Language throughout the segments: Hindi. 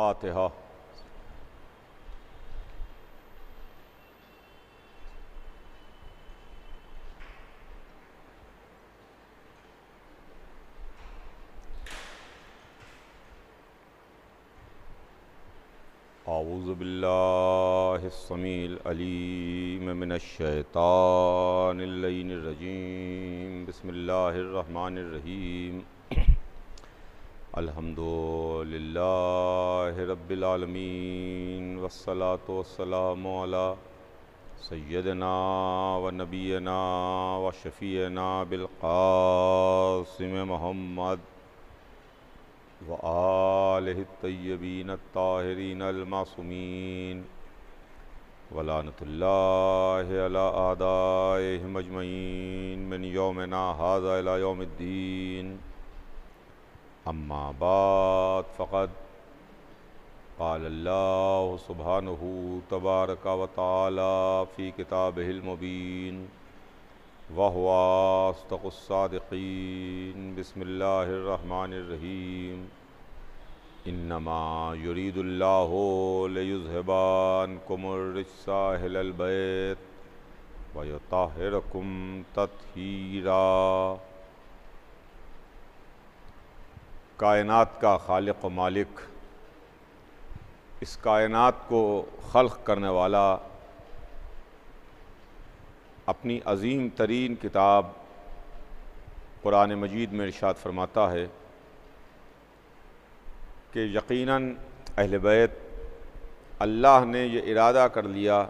फातिहा। औज़ु बिल्लाहि स्समीइल अलीम मिनश शैतानिर रजीम। बिस्मिल्लाहिर रहमानिर रहीम। अल्हम्दुलिल्लाहि रब्बिल आलमीन वस्सलातु वस्सलामु अला सय्यदिना व नबियना व शफ़ीना बिल क़ासिम मुहम्मद व आलिहि तय्यबीन ताहिरीन अल मासूमीन व लानतुल्लाहि अला आदाइहिम अजमईन मिन यौमिना हाज़ा इला यौमिद्दीन। अम्मा बाद फ़क़द क़ाल अल्लाहु सुब्हानहु तबारक व तआला फ़ी किताबिहिल मुबीन व हुवा अस्दक़ुस सादिक़ीन। बिस्मिल्लाहिर रहमानिर रहीम। इन्नमा युरीदुल्लाहु लियुज़हिबा अन्कुमुर रिज्सा अहलल बैत व युत्तहिरकुम तत्हीरा। कायनात का खालिक व मालिक, इस कायनात को खल्क़ करने वाला, अपनी अज़ीम तरीन किताब कुरान मजीद में इरशाद फरमाता है कि यकीनन अहले बैत, अल्लाह ने ये इरादा कर लिया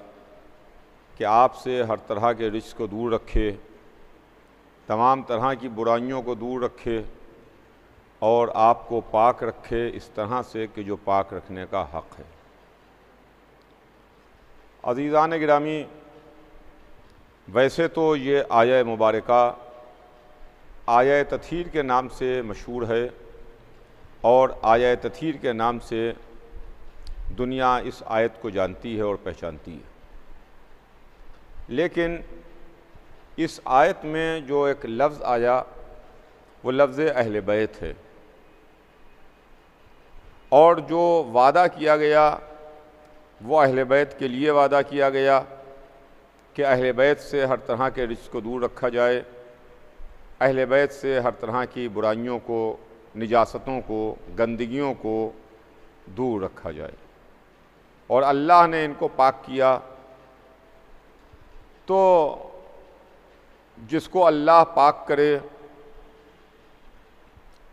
कि आपसे हर तरह के रिज़्क़ को दूर रखे, तमाम तरह की बुराइयों को दूर रखे और आपको पाक रखे इस तरह से कि जो पाक रखने का हक़ है। अज़ीज़ान गिरामी, वैसे तो ये आया मुबारका आया तत्हीर के नाम से मशहूर है और आया तत्हीर के नाम से दुनिया इस आयत को जानती है और पहचानती है। लेकिन इस आयत में जो एक लफ्ज़ आया वो लफ्ज़ अहले बैत है, और जो वादा किया गया वो अहले बैत के लिए वादा किया गया कि अहले बैत से हर तरह के रिज़्क़ को दूर रखा जाए, अहले बैत से हर तरह की बुराइयों को, निजासतों को, गंदगियों को दूर रखा जाए। और अल्लाह ने इनको पाक किया, तो जिसको अल्लाह पाक करे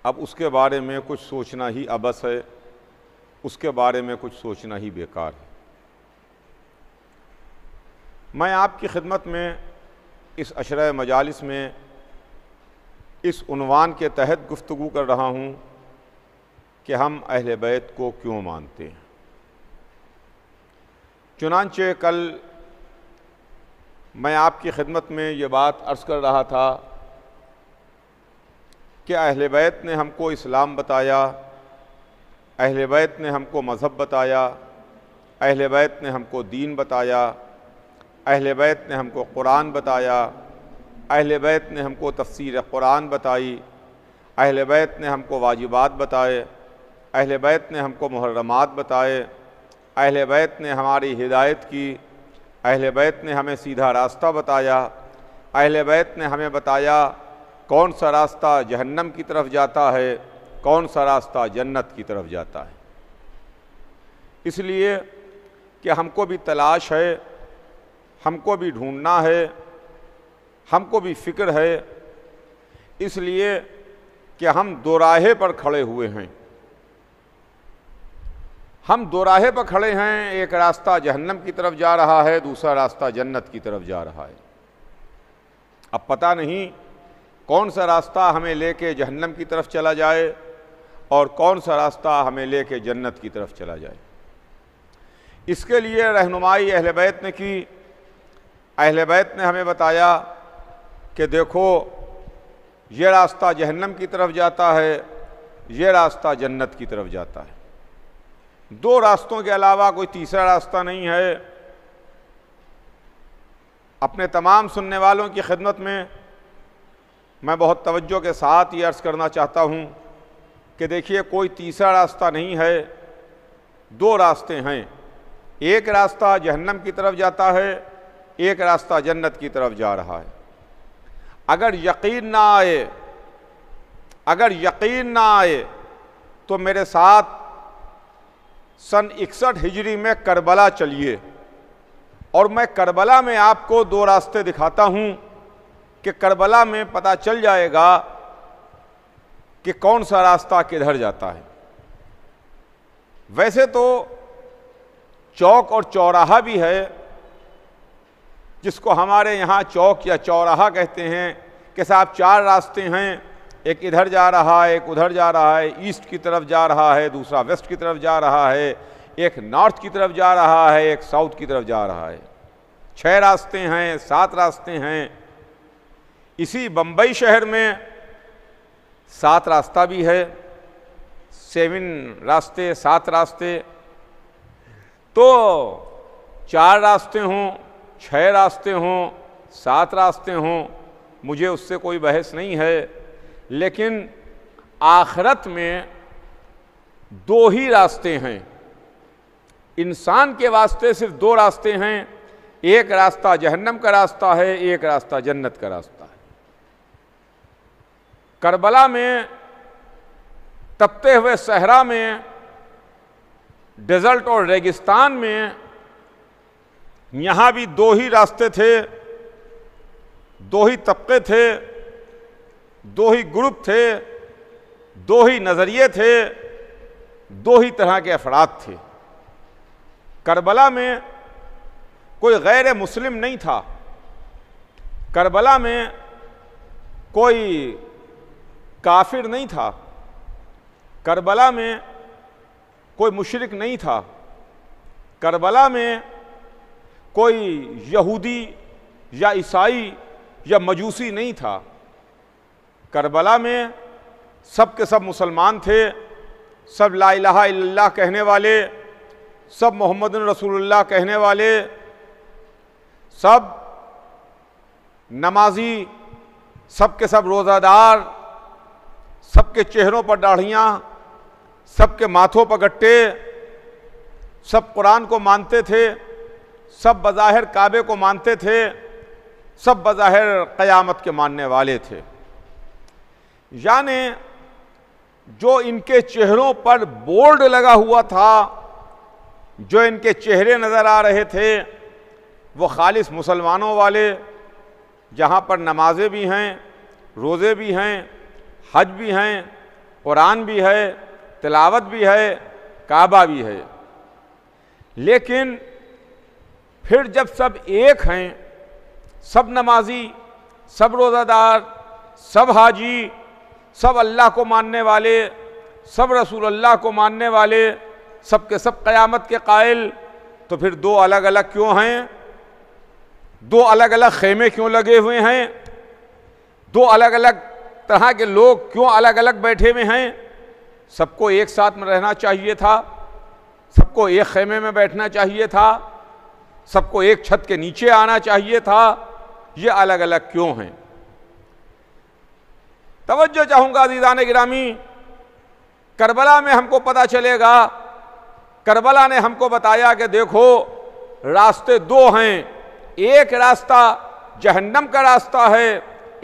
अब उसके बारे में कुछ सोचना ही अबस है, उसके बारे में कुछ सोचना ही बेकार है। मैं आपकी खिदमत में इस अशरा मजालिस में इस उन्वान के तहत गुफ्तगू कर रहा हूँ कि हम अहले बैत को क्यों मानते हैं। चुनांचे कल मैं आपकी खिदमत में ये बात अर्ज़ कर रहा था कि अहले बैत ने हमको इस्लाम बताया, अहले बैत ने हमको मज़हब बताया, अहले बैत ने हमको दीन बताया, अहले बैत ने हमको कुरान बताया, अहले बैत ने हमको तफ़सीर कुरान बताई, अहले बैत ने हमको वाजिबात बताए, अहले बैत ने हमको मुहर्रमात बताए, अहले बैत ने हमारी हिदायत की, अहले बैत ने हमें सीधा रास्ता बताया, अहले बैत ने हमें बताया कौन सा रास्ता जहन्नम की तरफ जाता है, कौन सा रास्ता जन्नत की तरफ जाता है। इसलिए कि हमको भी तलाश है, हमको भी ढूंढना है, हमको भी फ़िक्र है, इसलिए कि हम दोराहे पर खड़े हुए हैं। हम दोराहे पर खड़े हैं, एक रास्ता जहन्नम की तरफ जा रहा है, दूसरा रास्ता जन्नत की तरफ जा रहा है। अब पता नहीं कौन सा रास्ता हमें लेके जहन्नम की तरफ चला जाए और कौन सा रास्ता हमें लेके जन्नत की तरफ चला जाए। इसके लिए रहनुमाई अहले बैत ने की। अहले बैत ने हमें बताया कि देखो ये रास्ता जहन्नम की तरफ जाता है, ये रास्ता जन्नत की तरफ जाता है। दो रास्तों के अलावा कोई तीसरा रास्ता नहीं है। अपने तमाम सुनने वालों की खिदमत में मैं बहुत तवज्जो के साथ ये अर्ज़ करना चाहता हूँ कि देखिए कोई तीसरा रास्ता नहीं है। दो रास्ते हैं, एक रास्ता जहन्नम की तरफ जाता है, एक रास्ता जन्नत की तरफ जा रहा है। अगर यकीन ना आए, अगर यकीन ना आए तो मेरे साथ सन 61 हिजरी में करबला चलिए और मैं करबला में आपको दो रास्ते दिखाता हूं कि करबला में पता चल जाएगा कि कौन सा रास्ता किधर जाता है। वैसे तो चौक और चौराहा भी है, जिसको हमारे यहाँ चौक या चौराहा कहते हैं, कि साहब चार रास्ते हैं, एक इधर जा रहा है, एक उधर जा रहा है, ईस्ट की तरफ जा रहा है, दूसरा वेस्ट की तरफ जा रहा है, एक नॉर्थ की तरफ जा रहा है, एक साउथ की तरफ जा रहा है। 6 रास्ते हैं, 7 रास्ते हैं। इसी बम्बई शहर में 7 रास्ता भी है, 7 रास्ते, 7 रास्ते। तो 4 रास्ते हों, 6 रास्ते हों, 7 रास्ते हों, मुझे उससे कोई बहस नहीं है, लेकिन आखिरत में 2 ही रास्ते हैं। इंसान के वास्ते सिर्फ 2 रास्ते हैं, एक रास्ता जहन्नम का रास्ता है, एक रास्ता जन्नत का रास्ता है। करबला में, तपते हुए सहरा में, डेजर्ट और रेगिस्तान में, यहाँ भी 2 ही रास्ते थे, 2 ही तबके थे, 2 ही ग्रुप थे, 2 ही नज़रिए थे, 2 ही तरह के अफराद थे। करबला में कोई गैर मुस्लिम नहीं था, करबला में कोई काफिर नहीं था, करबला में कोई मुशरिक नहीं था, करबला में कोई यहूदी या ईसाई या मजूसी नहीं था। करबला में सब के सब मुसलमान थे, सब ला इलाहा इल्लल्लाह कहने वाले, सब मोहम्मदुर रसूलुल्लाह कहने वाले, सब नमाजी, सब के सब रोज़ादार, सबके चेहरों पर दाढ़ियाँ, सबके माथों पर गट्टे, सब कुरान को मानते थे, सब बज़ाहिर काबे को मानते थे, सब बज़ाहिर क़यामत के मानने वाले थे। यानी जो इनके चेहरों पर बोर्ड लगा हुआ था, जो इनके चेहरे नज़र आ रहे थे, वो खालिस मुसलमानों वाले, जहाँ पर नमाज़ें भी हैं, रोज़े भी हैं, हज भी हैं, कुरान भी है, तिलावत भी है, काबा भी है। लेकिन फिर जब सब एक हैं, सब नमाजी, सब रोज़ादार, सब हाजी, सब अल्लाह को मानने वाले, सब रसूल अल्लाह को मानने वाले, सब के सब क़यामत के कायल, तो फिर 2 अलग अलग क्यों हैं? 2 अलग अलग खेमे क्यों लगे हुए हैं? 2 अलग अलग तरह के लोग क्यों अलग अलग बैठे हुए हैं? सबको एक साथ में रहना चाहिए था, सबको एक खेमे में बैठना चाहिए था, सबको एक छत के नीचे आना चाहिए था। ये अलग अलग क्यों हैं? तवज्जो चाहूँगा अज़ीज़ान गिरामी, करबला में हमको पता चलेगा, करबला ने हमको बताया कि देखो रास्ते 2 हैं, एक रास्ता जहन्नम का रास्ता है,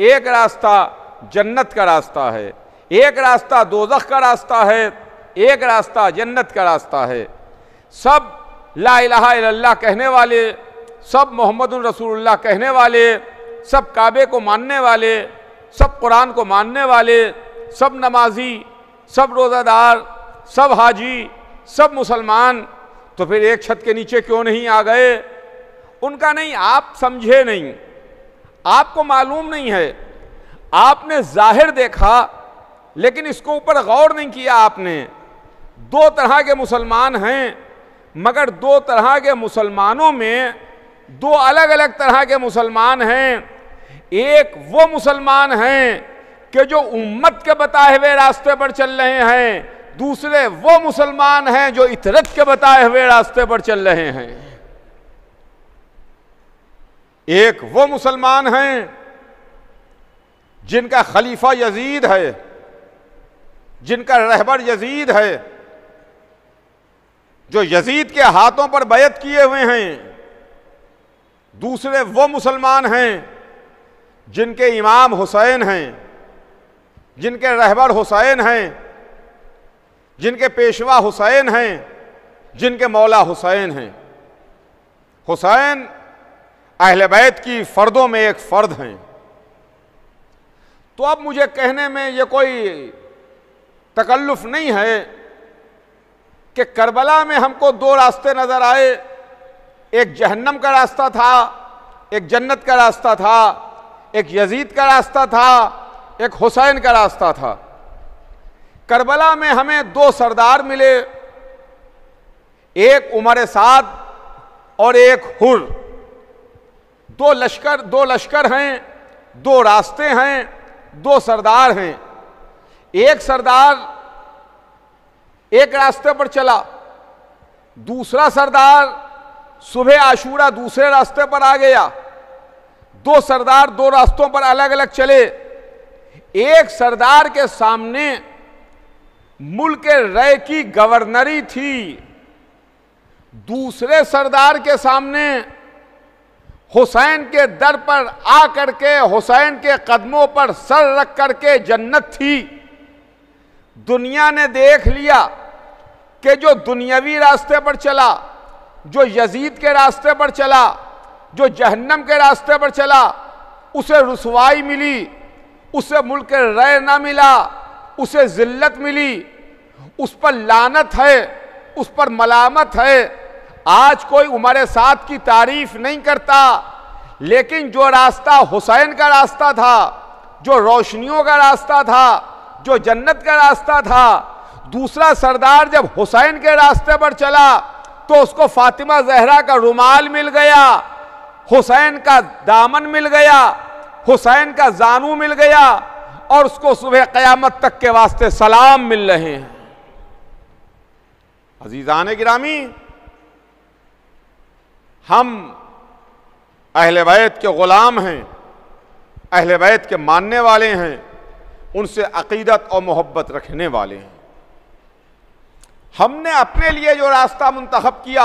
एक रास्ता जन्नत का रास्ता है, एक रास्ता दोज़ख का रास्ता है, एक रास्ता जन्नत का रास्ता है। सब ला इलाहा इल्लल्लाह कहने वाले, सब मोहम्मदुर रसूलुल्लाह कहने वाले, सब काबे को मानने वाले, सब कुरान को मानने वाले, सब नमाजी, सब रोज़ादार, सब हाजी, सब मुसलमान, तो फिर एक छत के नीचे क्यों नहीं आ गए? उनका नहीं, आप समझे नहीं, आपको मालूम नहीं है, आपने जाहिर देखा लेकिन इसको ऊपर गौर नहीं किया आपने। 2 तरह के मुसलमान हैं, मगर 2 तरह के मुसलमानों में 2 अलग अलग तरह के मुसलमान हैं। एक वो मुसलमान हैं कि जो उम्मत के बताए हुए रास्ते पर चल रहे हैं, दूसरे वो मुसलमान हैं जो इतरत के बताए हुए रास्ते पर चल रहे हैं। एक वो मुसलमान हैं जिनका खलीफा यजीद है, जिनका रहबर यजीद है, जो यजीद के हाथों पर बैत किए हुए हैं, दूसरे वो मुसलमान हैं जिनके इमाम हुसैन हैं, जिनके रहबर हुसैन हैं, जिनके पेशवा हुसैन हैं, जिनके मौला हुसैन हैं। हुसैन अहले बैत की फ़र्दों में एक फ़र्द हैं। तो अब मुझे कहने में ये कोई तकल्लुफ़ नहीं है कि करबला में हमको दो रास्ते नज़र आए, एक जहन्नम का रास्ता था, एक जन्नत का रास्ता था, एक यजीद का रास्ता था, एक हुसैन का रास्ता था। करबला में हमें दो सरदार मिले, एक उमर साद और एक हुर। दो लश्कर हैं, दो रास्ते हैं, दो सरदार हैं। एक सरदार एक रास्ते पर चला, दूसरा सरदार सुबह आशूरा दूसरे रास्ते पर आ गया। दो सरदार दो रास्तों पर अलग अलग चले। एक सरदार के सामने मुल्क रे की गवर्नरी थी, दूसरे सरदार के सामने हुसैन के दर पर आकर के हुसैन के कदमों पर सर रख करके जन्नत थी। दुनिया ने देख लिया कि जो दुनियावी रास्ते पर चला, जो यजीद के रास्ते पर चला, जो जहन्नम के रास्ते पर चला, उसे रुसवाई मिली, उसे मुल्क रे ना मिला, उसे जिल्लत मिली, उस पर लानत है, उस पर मलामत है। आज कोई उमर साद की तारीफ नहीं करता, लेकिन जो रास्ता हुसैन का रास्ता था, जो रोशनियों का रास्ता था, जो जन्नत का रास्ता था, दूसरा सरदार जब हुसैन के रास्ते पर चला तो उसको फातिमा जहरा का रुमाल मिल गया, हुसैन का दामन मिल गया, हुसैन का जानू मिल गया, और उसको सुबह क़यामत तक के वास्ते सलाम मिल रहे हैं। अजीज़ान गिरामी, हम अहले बैत के ग़ुलाम हैं, अहले बैत के मानने वाले हैं, उनसे अक़ीदत और मोहब्बत रखने वाले हैं। हमने अपने लिए जो रास्ता मुंतखब किया,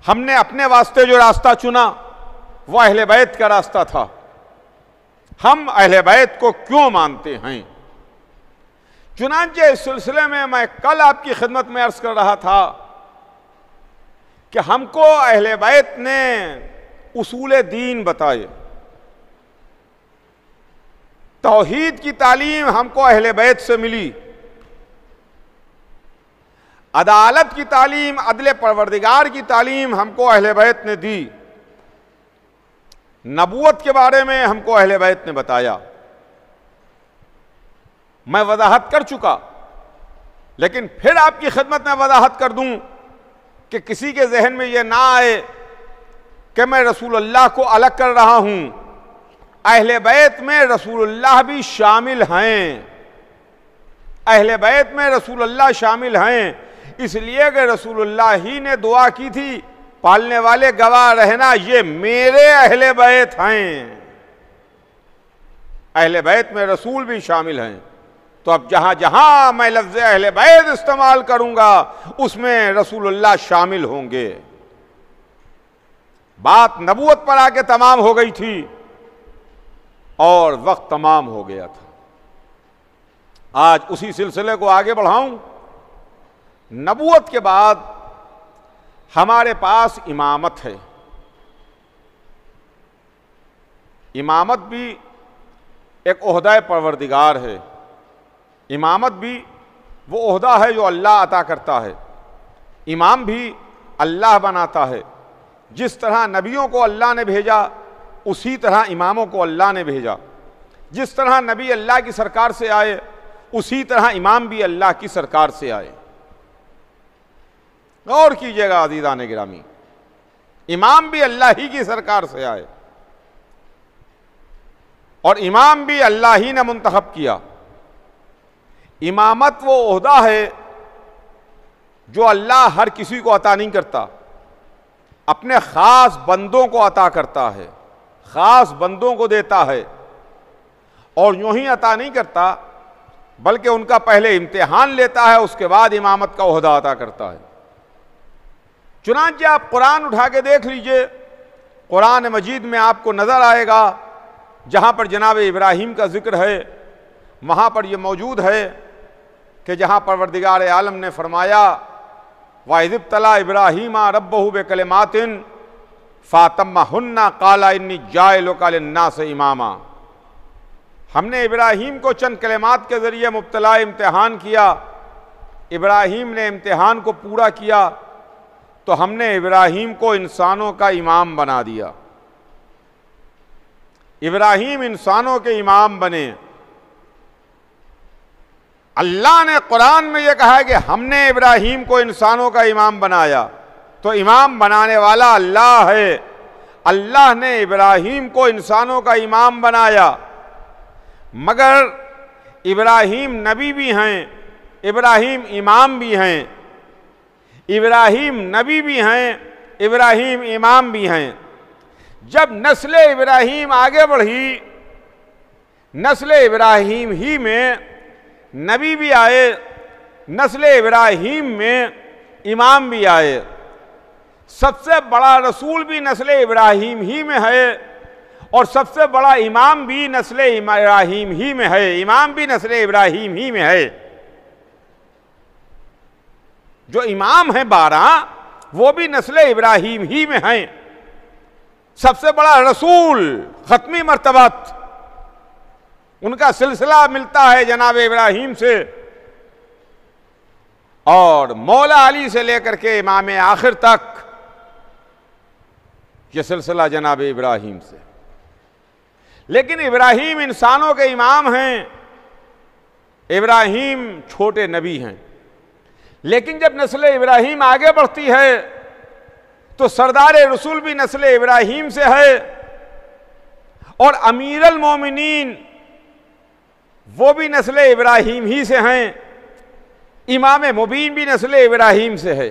हमने अपने वास्ते जो रास्ता चुना, वह अहले बैत का रास्ता था। हम अहले बैत को क्यों मानते हैं? चुनांचे इस सिलसिले में मैं कल आपकी खिदमत में अर्ज कर रहा था कि हमको अहले बैत ने उसूल दीन बताए। तौहीद की तालीम हमको अहले बैत से मिली, अदालत की तालीम, अदले परवरदिगार की तालीम हमको अहले बैत ने दी, नबूवत के बारे में हमको अहले बैत ने बताया। मैं वजाहत कर चुका, लेकिन फिर आपकी खिदमत में वजाहत कर दूं कि किसी के जहन में यह ना आए कि मैं रसूलुल्लाह को अलग कर रहा हूं। अहले बैत में रसूलुल्लाह भी शामिल हैं, अहले बैत में रसूलुल्लाह शामिल हैं, इसलिए कि रसूलुल्लाह ही ने दुआ की थी, पालने वाले गवाह रहना ये मेरे अहले बैत हैं। अहले बैत में रसूल भी शामिल हैं। तो अब जहां जहां मैं लफ्ज़ अहले बैत इस्तेमाल करूंगा उसमें रसूलुल्लाह शामिल होंगे। बात नबूवत पर आके तमाम हो गई थी और वक्त तमाम हो गया था। आज उसी सिलसिले को आगे बढ़ाऊं। नबूवत के बाद हमारे पास इमामत है। इमामत भी एक ओहदा परवरदिगार है। इमामत भी वो ओहदा है जो अल्लाह अता करता है। इमाम भी अल्लाह बनाता है। जिस तरह नबियों को अल्लाह ने भेजा, उसी तरह इमामों को अल्लाह ने भेजा। जिस तरह नबी अल्लाह की सरकार से आए, उसी तरह इमाम भी अल्लाह की सरकार से आए। गौर कीजिएगा अज़ीज़ान गिरामी, इमाम भी अल्लाह ही की सरकार से आए और इमाम भी अल्लाह ही ने मुंतखब किया। इमामत वो ओहदा है जो अल्लाह हर किसी को अता नहीं करता, अपने ख़ास बंदों को अता करता है, ख़ास बंदों को देता है। और यूं ही अता नहीं करता, बल्कि उनका पहले इम्तिहान लेता है, उसके बाद इमामत का ओहदा अता करता है। चुनांचे आप कुरान उठा के देख लीजिए, कुरान मजीद में आपको नज़र आएगा जहाँ पर जनाब इब्राहीम का जिक्र है, वहाँ पर यह मौजूद है कि जहाँ परवरदिगार आलम ने फरमाया वाइज़ तला इब्राहीमा रब्बहु बिकलिमातिन फातम्माहुन्ना काला इन्नी जाइलुका लिन्नास इमामा। हमने इब्राहीम को चंद कलिमात के ज़रिए मुब्तला इम्तिहान किया, इब्राहीम ने इम्तिहान को पूरा किया तो हमने इब्राहीम को इंसानों का इमाम बना दिया। इब्राहीम इंसानों के इमाम बने। अल्लाह ने कुरान में यह कहा है कि हमने इब्राहीम को इंसानों का इमाम बनाया, तो इमाम बनाने वाला अल्लाह है। अल्लाह ने इब्राहीम को इंसानों का इमाम बनाया, मगर इब्राहीम नबी भी हैं, इब्राहीम इमाम भी हैं, इब्राहीम नबी भी हैं, इब्राहीम इमाम भी हैं। जब नस्ल इब्राहीम आगे बढ़ी, नस्ल इब्राहीम ही में नबी भी आए, नस्ल इब्राहीम में इमाम भी आए। सबसे बड़ा रसूल भी नस्ल इब्राहीम ही में है और सबसे बड़ा इमाम भी नस्ल इब्राहीम ही में है, इमाम भी नस्ल इब्राहीम ही में है। जो इमाम है 12 वो भी नस्ल इब्राहीम ही में हैं। सबसे बड़ा रसूल खत्मी मर्तबत, उनका सिलसिला मिलता है जनाब इब्राहीम से, और मौला अली से लेकर के इमाम आखिर तक यह सिलसिला जनाब इब्राहीम से। लेकिन इब्राहीम इंसानों के इमाम हैं, इब्राहीम छोटे नबी हैं। लेकिन जब नस्ल इब्राहीम आगे बढ़ती है तो सरदार रसूल भी नस्ल इब्राहीम से है और अमीरुल मोमिनीन वो भी नस्ल इब्राहीम ही से हैं, इमाम मुबीन भी नस्ल इब्राहीम से है।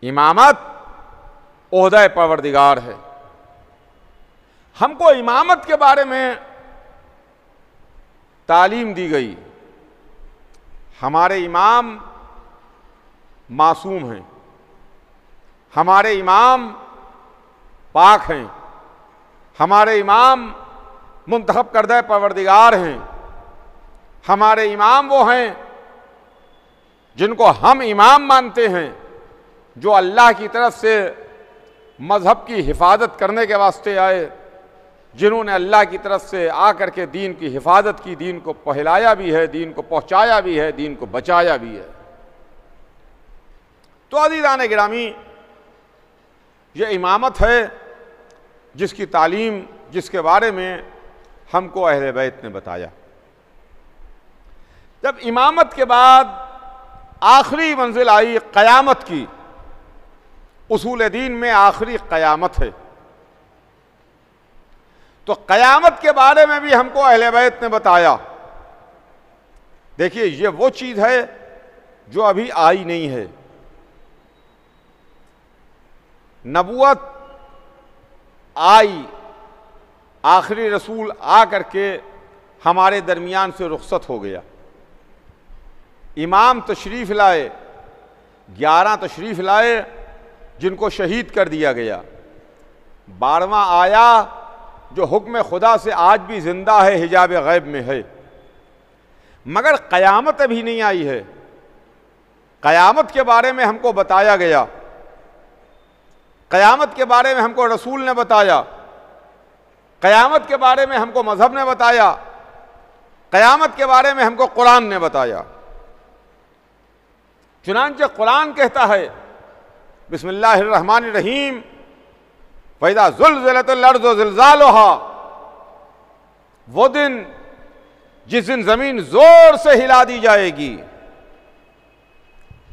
इमामत ओहदा परवरदिगार है। हमको इमामत के बारे में तालीम दी गई। हमारे इमाम मासूम हैं, हमारे इमाम पाक हैं, हमारे इमाम मुंतखब करदा परवरदिगार हैं। हमारे इमाम वो हैं जिनको हम इमाम मानते हैं, जो अल्लाह की तरफ से मज़हब की हिफाजत करने के वास्ते आए, जिन्होंने अल्लाह की तरफ से आकर के दीन की हिफाजत की, दीन को फैलाया भी है, दीन को पहुँचाया भी है, दीन को बचाया भी है। तो अज़ीज़ान गिरामी, ये इमामत है जिसकी तालीम, जिसके बारे में हमको अहले बैत ने बताया। जब इमामत के बाद आखिरी मंजिल आई क़यामत की, उसूल दीन में आखिरी क़यामत है, तो क़यामत के बारे में भी हमको अहले बैत ने बताया। देखिए, ये वो चीज़ है जो अभी आई नहीं है। नबूवत आई, आखिरी रसूल आ करके हमारे दरमियान से रुखसत हो गया। इमाम तशरीफ़ लाए, 11 तशरीफ़ लाए जिनको शहीद कर दिया गया। 12वां आया जो हुक्म खुदा से आज भी जिंदा है, हिजाब गैब में है, मगर क़यामत अभी नहीं आई है। क़यामत के बारे में हमको बताया गया, क़यामत के बारे में हमको रसूल ने बताया, क़यामत के बारे में हमको मज़हब ने बताया, क़यामत के बारे में हमको कुरान ने बताया। चुनांचे कुरान कहता है बिस्मिल्लाहिर्रहमानिर्रहीम, फ़इज़ा ज़ुल्ज़िलतिल अर्ज़ु ज़िल्ज़ालुहा, वो दिन जिस दिन ज़मीन ज़ोर से हिला दी जाएगी,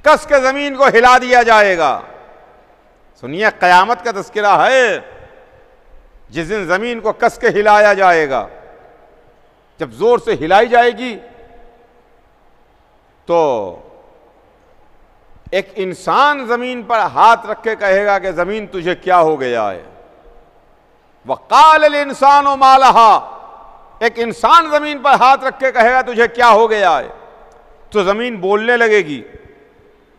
कस के ज़मीन को हिला दिया जाएगा। सुनिए, क़यामत का तज़किरा है, जिस दिन ज़मीन को कस के हिलाया जाएगा। जब ज़ोर से हिलाई जाएगी तो एक इंसान ज़मीन पर हाथ रख के कहेगा कि ज़मीन तुझे क्या हो गया है। वक़ाल इंसानो मा लहा, एक इंसान ज़मीन पर हाथ रख के कहेगा तुझे क्या हो गया है, तो ज़मीन बोलने लगेगी,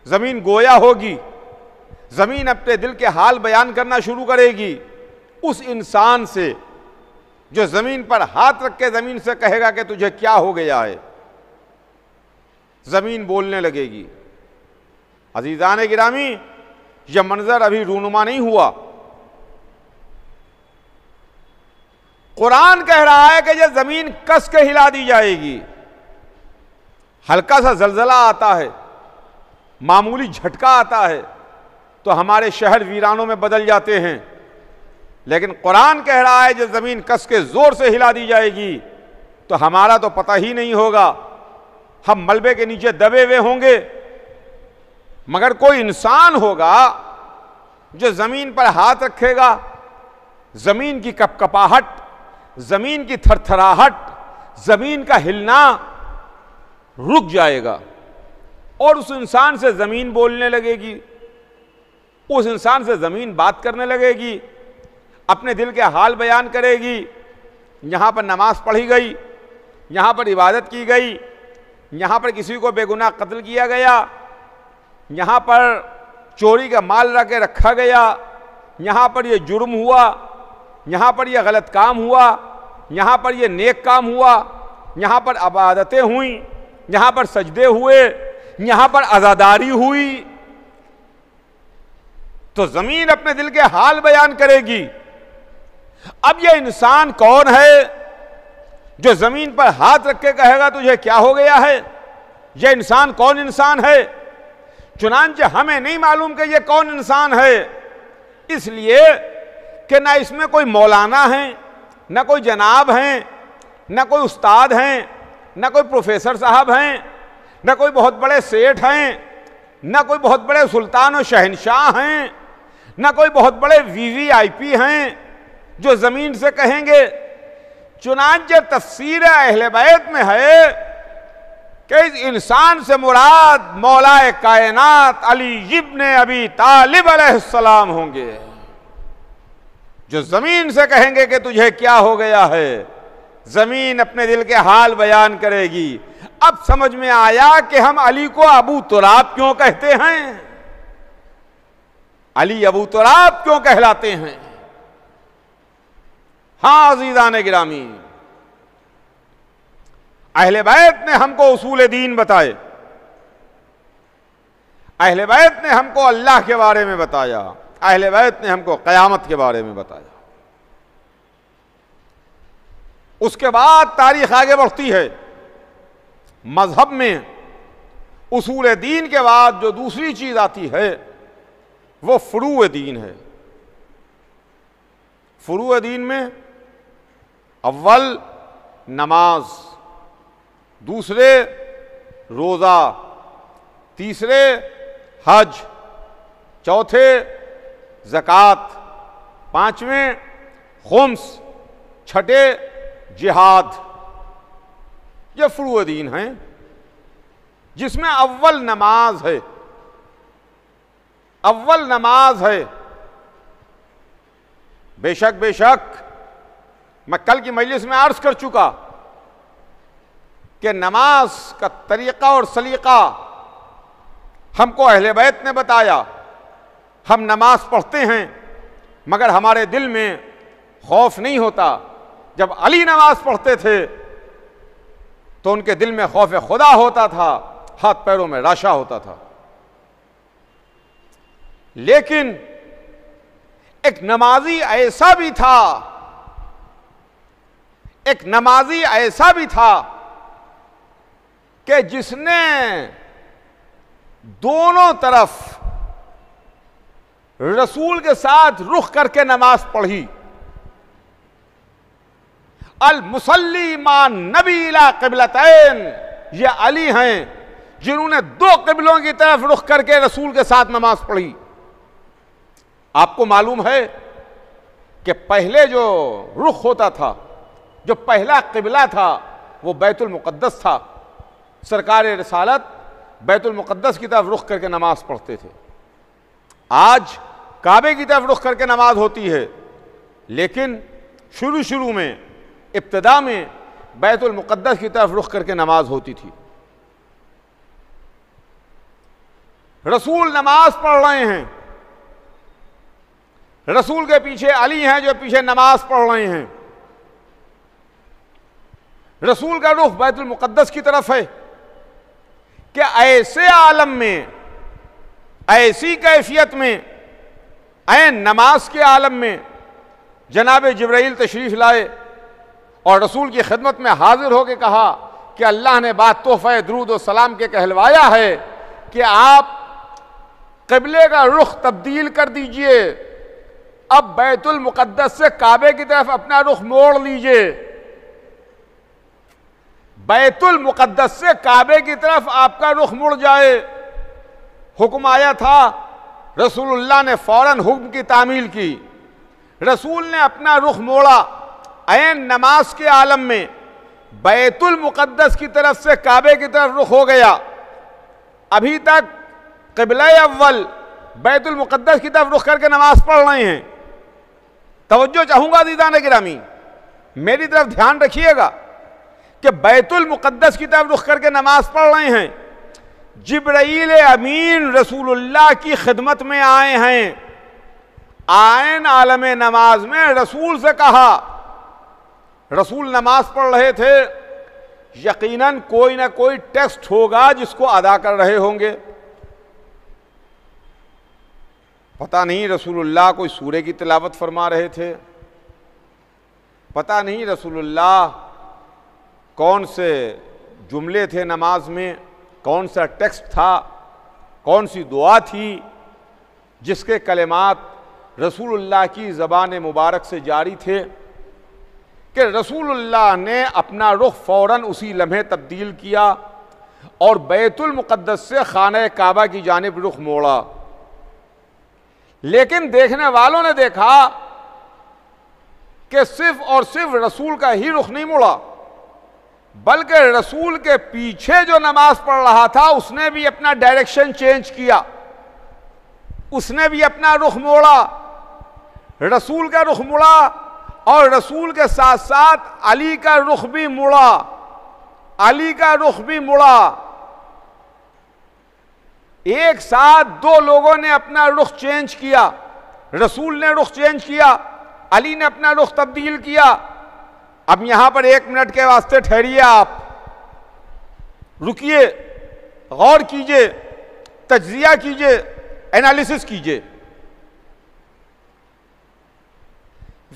ज़मीन गोया होगी, ज़मीन अपने दिल के हाल बयान करना शुरू करेगी उस इंसान से जो ज़मीन पर हाथ रख के ज़मीन से कहेगा कि तुझे क्या हो गया है। ज़मीन बोलने लगेगी। अज़ीज़ान गिरामी, यह मंजर अभी रूनुमा नहीं हुआ। कुरान कह रहा है कि यह ज़मीन कस के हिला दी जाएगी। हल्का सा जलजला आता है, मामूली झटका आता है तो हमारे शहर वीरानों में बदल जाते हैं, लेकिन कुरान कह रहा है जब ज़मीन कस के ज़ोर से हिला दी जाएगी तो हमारा तो पता ही नहीं होगा, हम मलबे के नीचे दबे हुए होंगे। मगर कोई इंसान होगा जो ज़मीन पर हाथ रखेगा, ज़मीन की कपकपाहट, ज़मीन की थरथराहट, ज़मीन का हिलना रुक जाएगा और उस इंसान से ज़मीन बोलने लगेगी, उस इंसान से ज़मीन बात करने लगेगी, अपने दिल के हाल बयान करेगी। यहाँ पर नमाज पढ़ी गई, यहाँ पर इबादत की गई, यहाँ पर किसी को बेगुनाह कत्ल किया गया, यहाँ पर चोरी का माल रख के रखा गया, यहाँ पर यह जुर्म हुआ, यहाँ पर यह गलत काम हुआ, यहाँ पर यह नेक काम हुआ, यहाँ पर इबादतें हुई, यहाँ पर सजदे हुए, यहाँ पर अज़ादारी हुई। तो ज़मीन अपने दिल के हाल बयान करेगी। अब यह इंसान कौन है जो ज़मीन पर हाथ रख के कहेगा तुझे क्या हो गया है? यह इंसान कौन इंसान है? चुनांचे हमें नहीं मालूम कि यह कौन इंसान है, इसलिए कि ना इसमें कोई मौलाना है, ना कोई जनाब हैं, ना कोई उस्ताद हैं, ना कोई प्रोफेसर साहब हैं, ना कोई बहुत बड़े सेठ हैं, ना कोई बहुत बड़े सुल्तान और शहनशाह हैं, ना कोई बहुत बड़े वीवीआईपी हैं जो ज़मीन से कहेंगे। चुनांचे तफसीर अहले बैत में है कि इस इंसान से मुराद मौलाए कायनात अली इब्न अबी तालिब अलैहिस्सलाम होंगे, जो ज़मीन से कहेंगे कि तुझे क्या हो गया है। ज़मीन अपने दिल के हाल बयान करेगी। अब समझ में आया कि हम अली को अबू तुराब क्यों कहते हैं, अली अबू तुराब क्यों कहलाते हैं। हाँ अज़ीज़ान गिरामी, अहले बैत ने हमको उसूल दीन बताए, अहले बैत ने हमको अल्लाह के बारे में बताया, अहले बैत ने हमको क़यामत के बारे में बताया। उसके बाद तारीख आगे बढ़ती है। मजहब में उसूल दीन के बाद जो दूसरी चीज आती है वो फुरूअ दीन है। फुरूअ दीन में अव्वल नमाज, दूसरे रोज़ा, तीसरे हज, चौथे ज़कात, पांचवें खुम्स, छठे जिहाद। ये फुरूअ दीन हैं जिसमें अव्वल नमाज है। अव्वल नमाज है। बेशक मैं कल की मजलिस में अर्ज कर चुका कि नमाज का तरीका और सलीका हमको अहले बैत ने बताया। हम नमाज पढ़ते हैं मगर हमारे दिल में खौफ नहीं होता। जब अली नमाज पढ़ते थे तो उनके दिल में खौफ खुदा होता था, हाथ पैरों में राशा होता था। लेकिन एक नमाजी ऐसा भी था, एक नमाजी ऐसा भी था कि जिसने दोनों तरफ रसूल के साथ रुख करके नमाज पढ़ी। अल मुसल्ली मान नबी इला क़िबलतैन, ये अली हैं जिन्होंने दो क़िबलों की तरफ रुख करके रसूल के साथ नमाज पढ़ी। आपको मालूम है कि पहले जो रुख होता था, जो पहला क़िबला था, वो बैतुल मुक़द्दस था। सरकार रिसालत बैतुल मुक़द्दस की तरफ रुख करके नमाज पढ़ते थे। आज काबे की तरफ रुख करके नमाज होती है, लेकिन शुरू में इब्तिदा में बैतुल मुक़द्दस की तरफ रुख करके नमाज होती थी। रसूल नमाज पढ़ रहे हैं, रसूल के पीछे अली हैं जो पीछे नमाज पढ़ रहे हैं। रसूल का रुख बैतुल मुक़द्दस की तरफ है कि ऐसे आलम में, ऐसी कैफियत में, ऐन नमाज के आलम में जनाब जिब्राइल तशरीफ लाए और रसूल की खिदमत में हाजिर होकर कहा कि अल्लाह ने बात तोहफ़े दुरूद और सलाम के कहलवाया है कि आप क़िबले का रुख तब्दील कर दीजिए, अब बैतुल मुक़द्दस से काबे की तरफ अपना रुख मोड़ लीजिए। बैतुल मुक़द्दस से काबे की तरफ आपका रुख मुड़ जाए। हुक्म आया था, रसूलुल्लाह ने फौरन हुक्म की तामील की। रसूल ने अपना रुख मोड़ा, ऐन नमाज के आलम में बैतुल मुक़द्दस की तरफ से काबे की तरफ रुख हो गया। अभी तक क़िबला अव्वल बैतुल मुक़द्दस की तरफ रुख करके नमाज पढ़ रहे हैं। तवज्जो चाहूंगा दीदान गिरामी, मेरी तरफ ध्यान रखिएगा कि बैतुल मुक़द्दस की तरफ रुख करके नमाज पढ़ रहे हैं। जिब्राईल अमीन रसूलुल्लाह की खिदमत में आए हैं। आयन आलम नमाज में रसूल से कहा, रसूल नमाज पढ़ रहे थे, यकीनन कोई ना कोई टेक्स्ट होगा जिसको अदा कर रहे होंगे। पता नहीं रसूलुल्लाह कोई सूरे की तिलावत फरमा रहे थे, पता नहीं रसूलुल्लाह कौन से जुमले थे नमाज में, कौन सा टेक्स्ट था, कौन सी दुआ थी जिसके कलिमात रसूलुल्लाह की ज़बान मुबारक से जारी थे कि रसूलुल्लाह ने अपना रुख फ़ौरन उसी लम्हे तब्दील किया और बैतुल मुक़द्दस से खाने काबा की जानिब रुख मोड़ा। लेकिन देखने वालों ने देखा कि सिर्फ और सिर्फ रसूल का ही रुख नहीं मुड़ा, बल्कि रसूल के पीछे जो नमाज पढ़ रहा था उसने भी अपना डायरेक्शन चेंज किया, उसने भी अपना रुख मोड़ा। रसूल का रुख मुड़ा और रसूल के साथ साथ अली का रुख भी मुड़ा, अली का रुख भी मुड़ा। एक साथ दो लोगों ने अपना रुख चेंज किया। रसूल ने रुख चेंज किया, अली ने अपना रुख तब्दील किया। अब यहां पर 1 मिनट के वास्ते ठहरिए, आप रुकिए, गौर कीजिए, तज्जिया कीजिए, एनालिसिस कीजिए।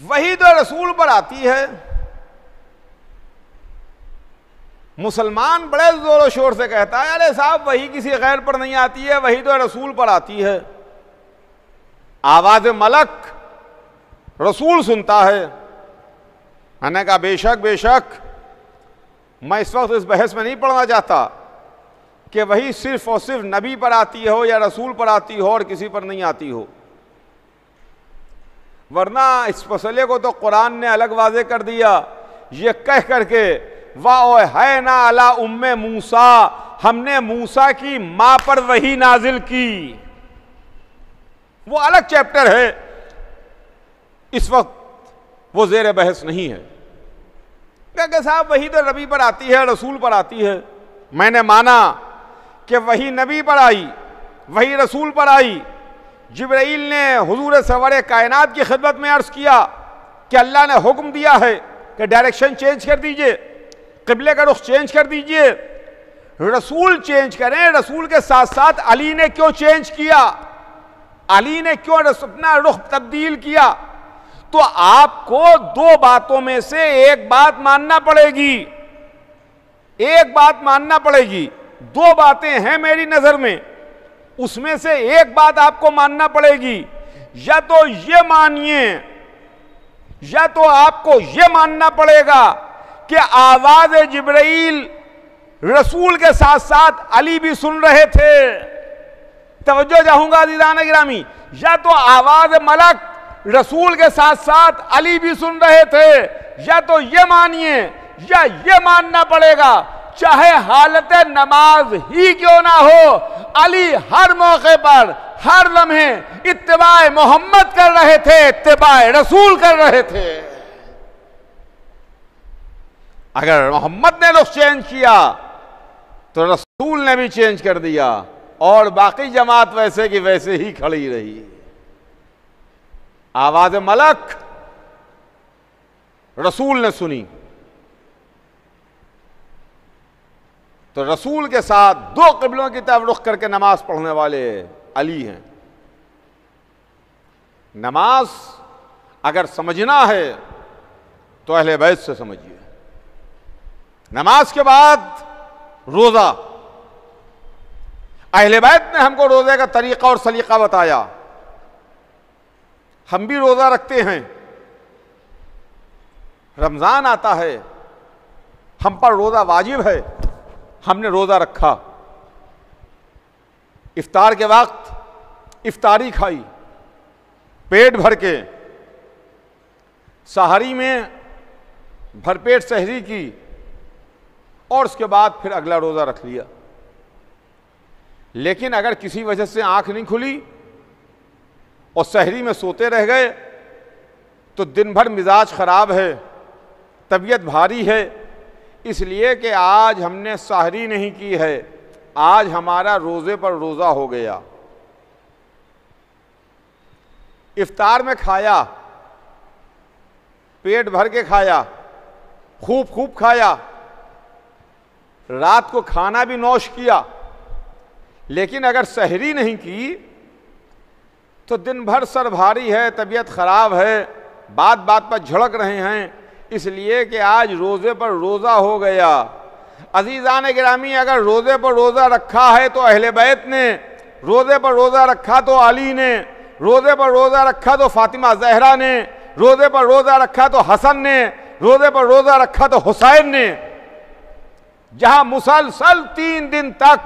वही तो रसूल पर आती है, मुसलमान बड़े जोरों शोर से कहता है, अरे साहब वही किसी गैर पर नहीं आती है, वही तो रसूल पर आती है। आवाज मलक रसूल सुनता है। मैंने कहा बेशक बेशक, मैं इस वक्त इस बहस में नहीं पढ़ना चाहता कि वही सिर्फ और सिर्फ नबी पर आती हो या रसूल पर आती हो और किसी पर नहीं आती हो, वरना इस मसले को तो कुरान ने अलग वाज़े कर दिया, ये कह करके वाह है ना अला उम्मे मूसा, हमने मूसा की मां पर वही नाजिल की। वो अलग चैप्टर है, इस वक्त वो जेर बहस नहीं है। क्या साहब वही तो नबी पर आती है, रसूल पर आती है। मैंने माना कि वही नबी पर आई, वही रसूल पर आई। जिब्राइल ने हुजूर सरवर कायनात की खिदमत में अर्ज किया कि अल्लाह ने हुक्म दिया है कि डायरेक्शन चेंज कर दीजिए, क़िबले का रुख चेंज कर दीजिए। रसूल चेंज करें, रसूल के साथ साथ अली ने क्यों चेंज किया, अली ने क्यों अपना रुख तब्दील किया? तो आपको दो बातों में से एक बात मानना पड़ेगी, एक बात मानना पड़ेगी। दो बातें हैं मेरी नजर में, उसमें से एक बात आपको मानना पड़ेगी। या तो ये मानिए, या तो आपको ये मानना पड़ेगा कि आवाज जिब्राइल रसूल के साथ साथ अली भी सुन रहे थे। तवज्जो चाहूंगा दीदान गिरामी, या तो आवाज मलक रसूल के साथ साथ अली भी सुन रहे थे, या तो ये मानिए या ये मानना पड़ेगा चाहे हालत नमाज ही क्यों ना हो, अली हर मौके पर हर लम्हे इत्तिबाए मोहम्मद कर रहे थे, इत्तिबाए रसूल कर रहे थे। अगर मोहम्मद ने रुख चेंज किया तो रसूल ने भी चेंज कर दिया और बाकी जमात वैसे की वैसे ही खड़ी रही। आवाज मलक रसूल ने सुनी तो रसूल के साथ दो क़िबलों की तरफ रुख करके नमाज पढ़ने वाले अली हैं। नमाज अगर समझना है तो अहले बैत से समझिए। नमाज के बाद रोजा, अहले बैत ने हमको रोजे का तरीका और सलीका बताया। हम भी रोजा रखते हैं, रमजान आता है, हम पर रोजा वाजिब है, हमने रोजा रखा। इफ्तार के वक्त इफ्तारी खाई पेट भर के, सहरी में भरपेट सहरी की और उसके बाद फिर अगला रोजा रख लिया। लेकिन अगर किसी वजह से आंख नहीं खुली और सहरी में सोते रह गए तो दिन भर मिजाज खराब है, तबीयत भारी है, इसलिए कि आज हमने सहरी नहीं की है, आज हमारा रोजे पर रोजा हो गया। इफ्तार में खाया, पेट भर के खाया, खूब खूब खाया, रात को खाना भी नौश किया, लेकिन अगर सहरी नहीं की तो दिन भर सर भारी है, तबीयत खराब है, बात बात पर झड़क रहे हैं, इसलिए कि आज रोजे पर रोजा हो गया। अजीजान गिरामी, अगर रोजे पर रोजा रखा है तो अहले बैत ने, रोजे पर रोजा रखा तो अली ने, रोजे पर रोजा रखा तो फातिमा जहरा ने, रोजे पर रोजा रखा तो हसन ने, रोजे पर रोजा रखा तो हुसैन ने। जहां मुसलसल 3 दिन तक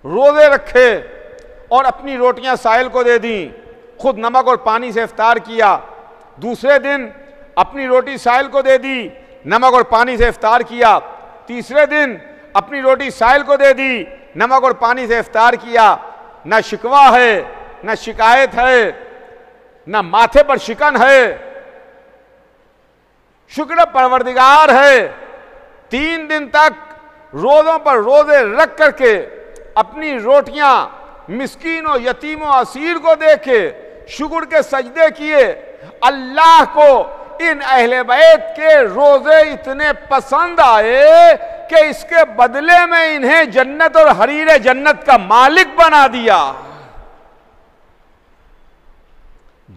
रोजे रखे और अपनी रोटियां साहिल को दे दी, खुद नमक और पानी से इफ्तार किया, दूसरे दिन अपनी रोटी साहिल को दे दी, नमक और पानी से इफ्तार किया, तीसरे दिन अपनी रोटी साहिल को दे दी, नमक और पानी से इफ्तार किया। न शिकवा है, न शिकायत है, न माथे पर शिकन है, शुक्र परवरदिगार है। 3 दिन तक रोजों पर रोजे रख करके अपनी रोटियां मिस्कीनों, यतीमों, असीर को देके शुक्र के सजदे किए। अल्लाह को इन अहले बैत के रोजे इतने पसंद आए कि इसके बदले में इन्हें जन्नत और हरीरे जन्नत का मालिक बना दिया।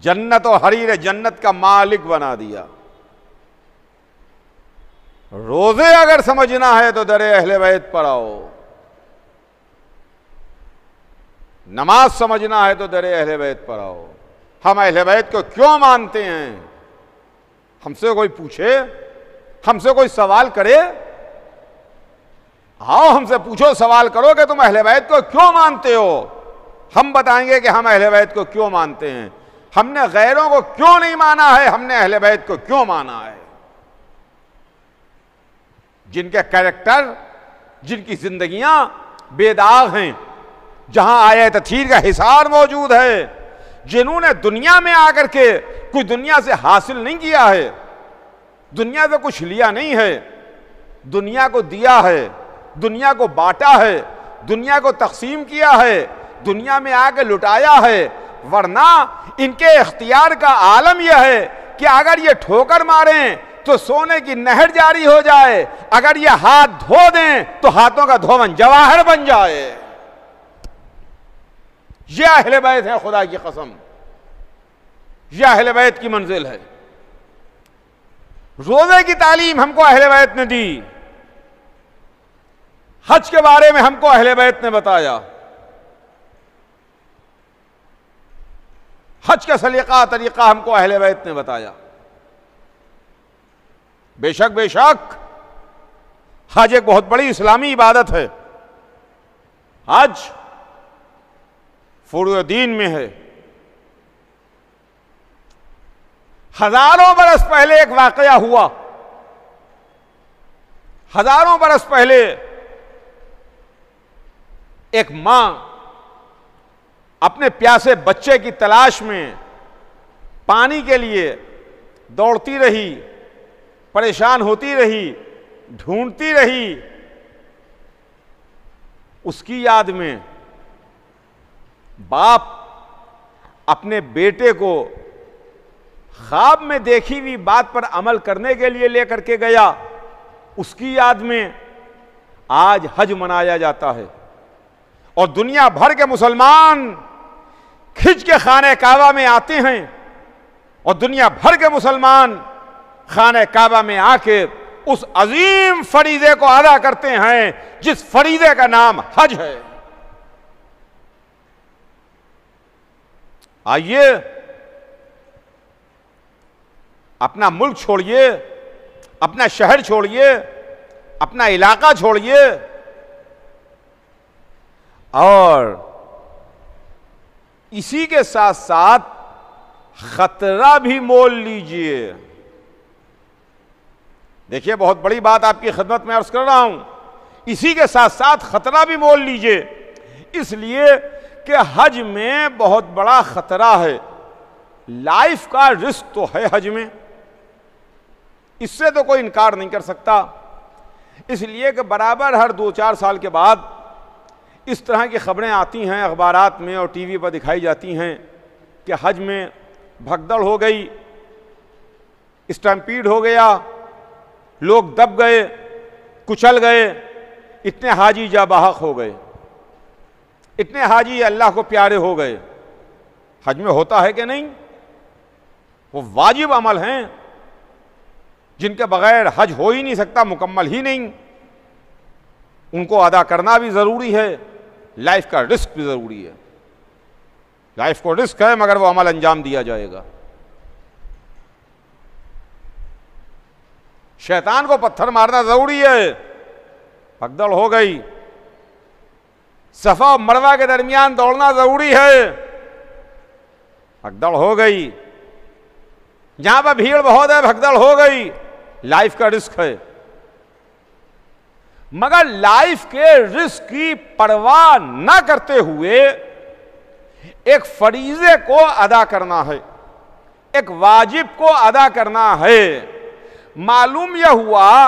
जन्नत और हरीरे जन्नत का मालिक बना दिया। रोजे अगर समझना है तो दरे अहले बैत पर आओ, नमाज समझना है तो दरे अहले बैत पर आओ। हम अहले बैत को क्यों मानते हैं? हमसे कोई पूछे, हमसे कोई सवाल करे, आओ हमसे पूछो, सवाल करो कि तुम अहले बैत को क्यों मानते हो। हम बताएंगे कि हम अहले बैत को क्यों मानते हैं। हमने गैरों को क्यों नहीं माना है, हमने अहले बैत को क्यों माना है। जिनके कैरेक्टर, जिनकी जिंदगियां बेदाग हैं, जहां आयत तथीर का हिसार मौजूद है, जिन्होंने दुनिया में आकर के कुछ दुनिया से हासिल नहीं किया है, दुनिया से कुछ लिया नहीं है, दुनिया को दिया है, दुनिया को बांटा है, दुनिया को तकसीम किया है, दुनिया में आके लुटाया है। वरना इनके इख्तियार का आलम यह है कि अगर ये ठोकर मारें तो सोने की नहर जारी हो जाए, अगर ये हाथ धो दें तो हाथों का धोवन जवाहर बन जाए। यह अहले बैत है, खुदा की कसम, यह अहले बैत की मंजिल है। रोजे की तालीम हमको अहले बैत ने दी, हज के बारे में हमको अहले बैत ने बताया, हज का सलीका तरीका हमको अहले बैत ने बताया। बेशक बेशक हज एक बहुत बड़ी इस्लामी इबादत है। हज फुरूदीन में है। हजारों बरस पहले एक वाकया हुआ। हजारों बरस पहले एक मां अपने प्यासे बच्चे की तलाश में पानी के लिए दौड़ती रही, परेशान होती रही, ढूंढती रही। उसकी याद में बाप अपने बेटे को ख्वाब में देखी हुई बात पर अमल करने के लिए लेकर के गया, उसकी याद में आज हज मनाया जाता है। और दुनिया भर के मुसलमान खिंच के खाने काबा में आते हैं और दुनिया भर के मुसलमान खाने काबा में आके उस अजीम फरीदे को अदा करते हैं जिस फरीदे का नाम हज है। आइए, अपना मुल्क छोड़िए, अपना शहर छोड़िए, अपना इलाका छोड़िए और इसी के साथ साथ खतरा भी मोल लीजिए। देखिए, बहुत बड़ी बात आपकी खिदमत में अर्ज कर रहा हूं, इसी के साथ साथ खतरा भी मोल लीजिए, इसलिए कि हज में बहुत बड़ा खतरा है। लाइफ का रिस्क तो है हज में, इससे तो कोई इनकार नहीं कर सकता। इसलिए कि बराबर हर 2-4 साल के बाद इस तरह की खबरें आती हैं अखबारात में और टीवी पर दिखाई जाती हैं कि हज में भगदड़ हो गई, स्टैम्पीड हो गया, लोग दब गए, कुचल गए, इतने हाजी जाबाहक हो गए, इतने हाजी अल्लाह को प्यारे हो गए। हज में होता है कि नहीं? वो वाजिब अमल हैं जिनके बगैर हज हो ही नहीं सकता, मुकम्मल ही नहीं। उनको अदा करना भी ज़रूरी है, लाइफ का रिस्क भी ज़रूरी है। लाइफ को रिस्क है मगर वो अमल अंजाम दिया जाएगा। शैतान को पत्थर मारना ज़रूरी है, भगदड़ हो गई। सफा और मरवा के दरमियान दौड़ना ज़रूरी है, भगदड़ हो गई। जहां पर भीड़ बहुत है, भगदड़ हो गई, लाइफ का रिस्क है। मगर लाइफ के रिस्क की परवाह न करते हुए एक फरीजे को अदा करना है, एक वाजिब को अदा करना है। मालूम यह हुआ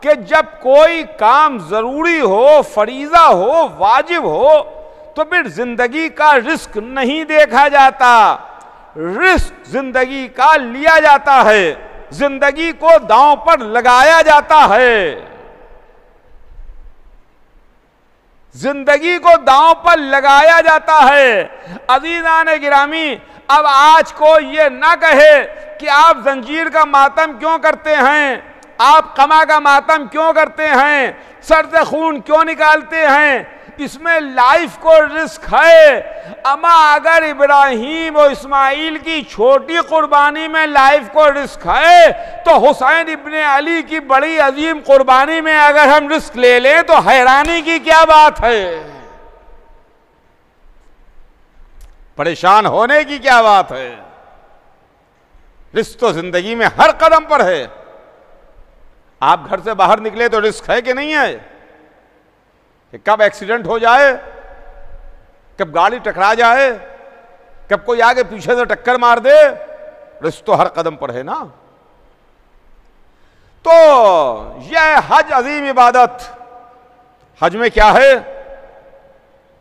कि जब कोई काम जरूरी हो, फरीजा हो, वाजिब हो, तो फिर जिंदगी का रिस्क नहीं देखा जाता, रिस्क जिंदगी का लिया जाता है, जिंदगी को दांव पर लगाया जाता है। जिंदगी को दांव पर लगाया जाता है। अज़ीज़ान गिरामी, अब आज को ये ना कहे कि आप जंजीर का मातम क्यों करते हैं, आप कमा का मातम क्यों करते हैं, सर से खून क्यों निकालते हैं, इसमें लाइफ को रिस्क है। अमा अगर इब्राहीम और इस्माइल की छोटी कुर्बानी में लाइफ को रिस्क है, तो हुसैन इब्ने अली की बड़ी अजीम कुर्बानी में अगर हम रिस्क ले लें तो हैरानी की क्या बात है, परेशान होने की क्या बात है। रिस्क तो जिंदगी में हर कदम पर है। आप घर से बाहर निकले तो रिस्क है कि नहीं है, कि कब एक्सीडेंट हो जाए, कब गाड़ी टकरा जाए, कब कोई आगे पीछे से टक्कर मार दे, रिस्क तो हर कदम पर है ना। तो यह हज अजीम इबादत, हज में क्या है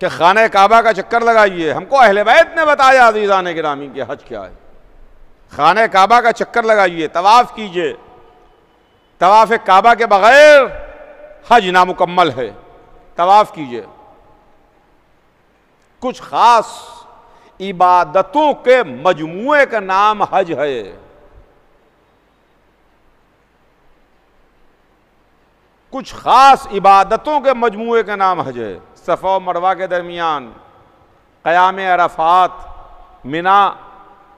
कि खाने काबा का चक्कर लगाइए। हमको अहले बैत ने बताया अज़ीज़ान गिरामी कि हज क्या है। खाने काबा का चक्कर लगाइए, तवाफ कीजिए। तवाफ काबा के बगैर हज नामुकम्मल है, तवाफ कीजिए। कुछ खास इबादतों के मजमूए का नाम हज है। कुछ खास इबादतों के मजमूए का नाम हज है। सफ़ा और मरवा के दरमियान क़याम अरफात, मिना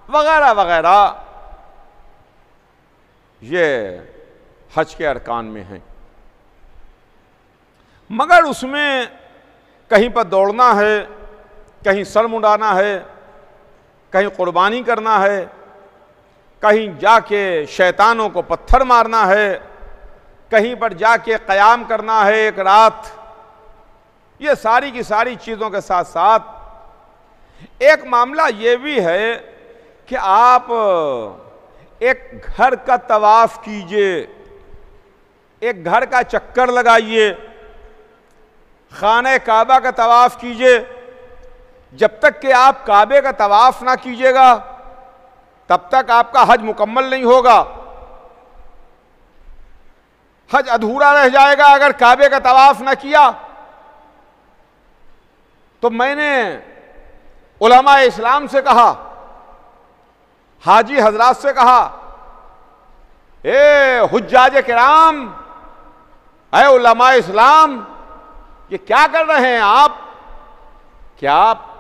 वगैरह वगैरह, ये हज के अरकान में हैं। मगर उसमें कहीं पर दौड़ना है, कहीं सर मुंडाना है, कहीं कुर्बानी करना है, कहीं जाके शैतानों को पत्थर मारना है, कहीं पर जाके क़याम करना है एक रात। ये सारी की सारी चीज़ों के साथ साथ एक मामला ये भी है कि आप एक घर का तवाफ़ कीजिए, एक घर का चक्कर लगाइए, खाने काबा का तवाफ़ कीजिए। जब तक कि आप काबे का तवाफ ना कीजिएगा तब तक आपका हज मुकम्मल नहीं होगा। हज अधूरा रह जाएगा अगर काबे का तवाफ ना किया। तो मैंने उलमा इस्लाम से कहा, हाजी हजरात से कहा, ए हुज्जाज किराम, ए उलमा इस्लाम, ये क्या कर रहे हैं आप? क्या आप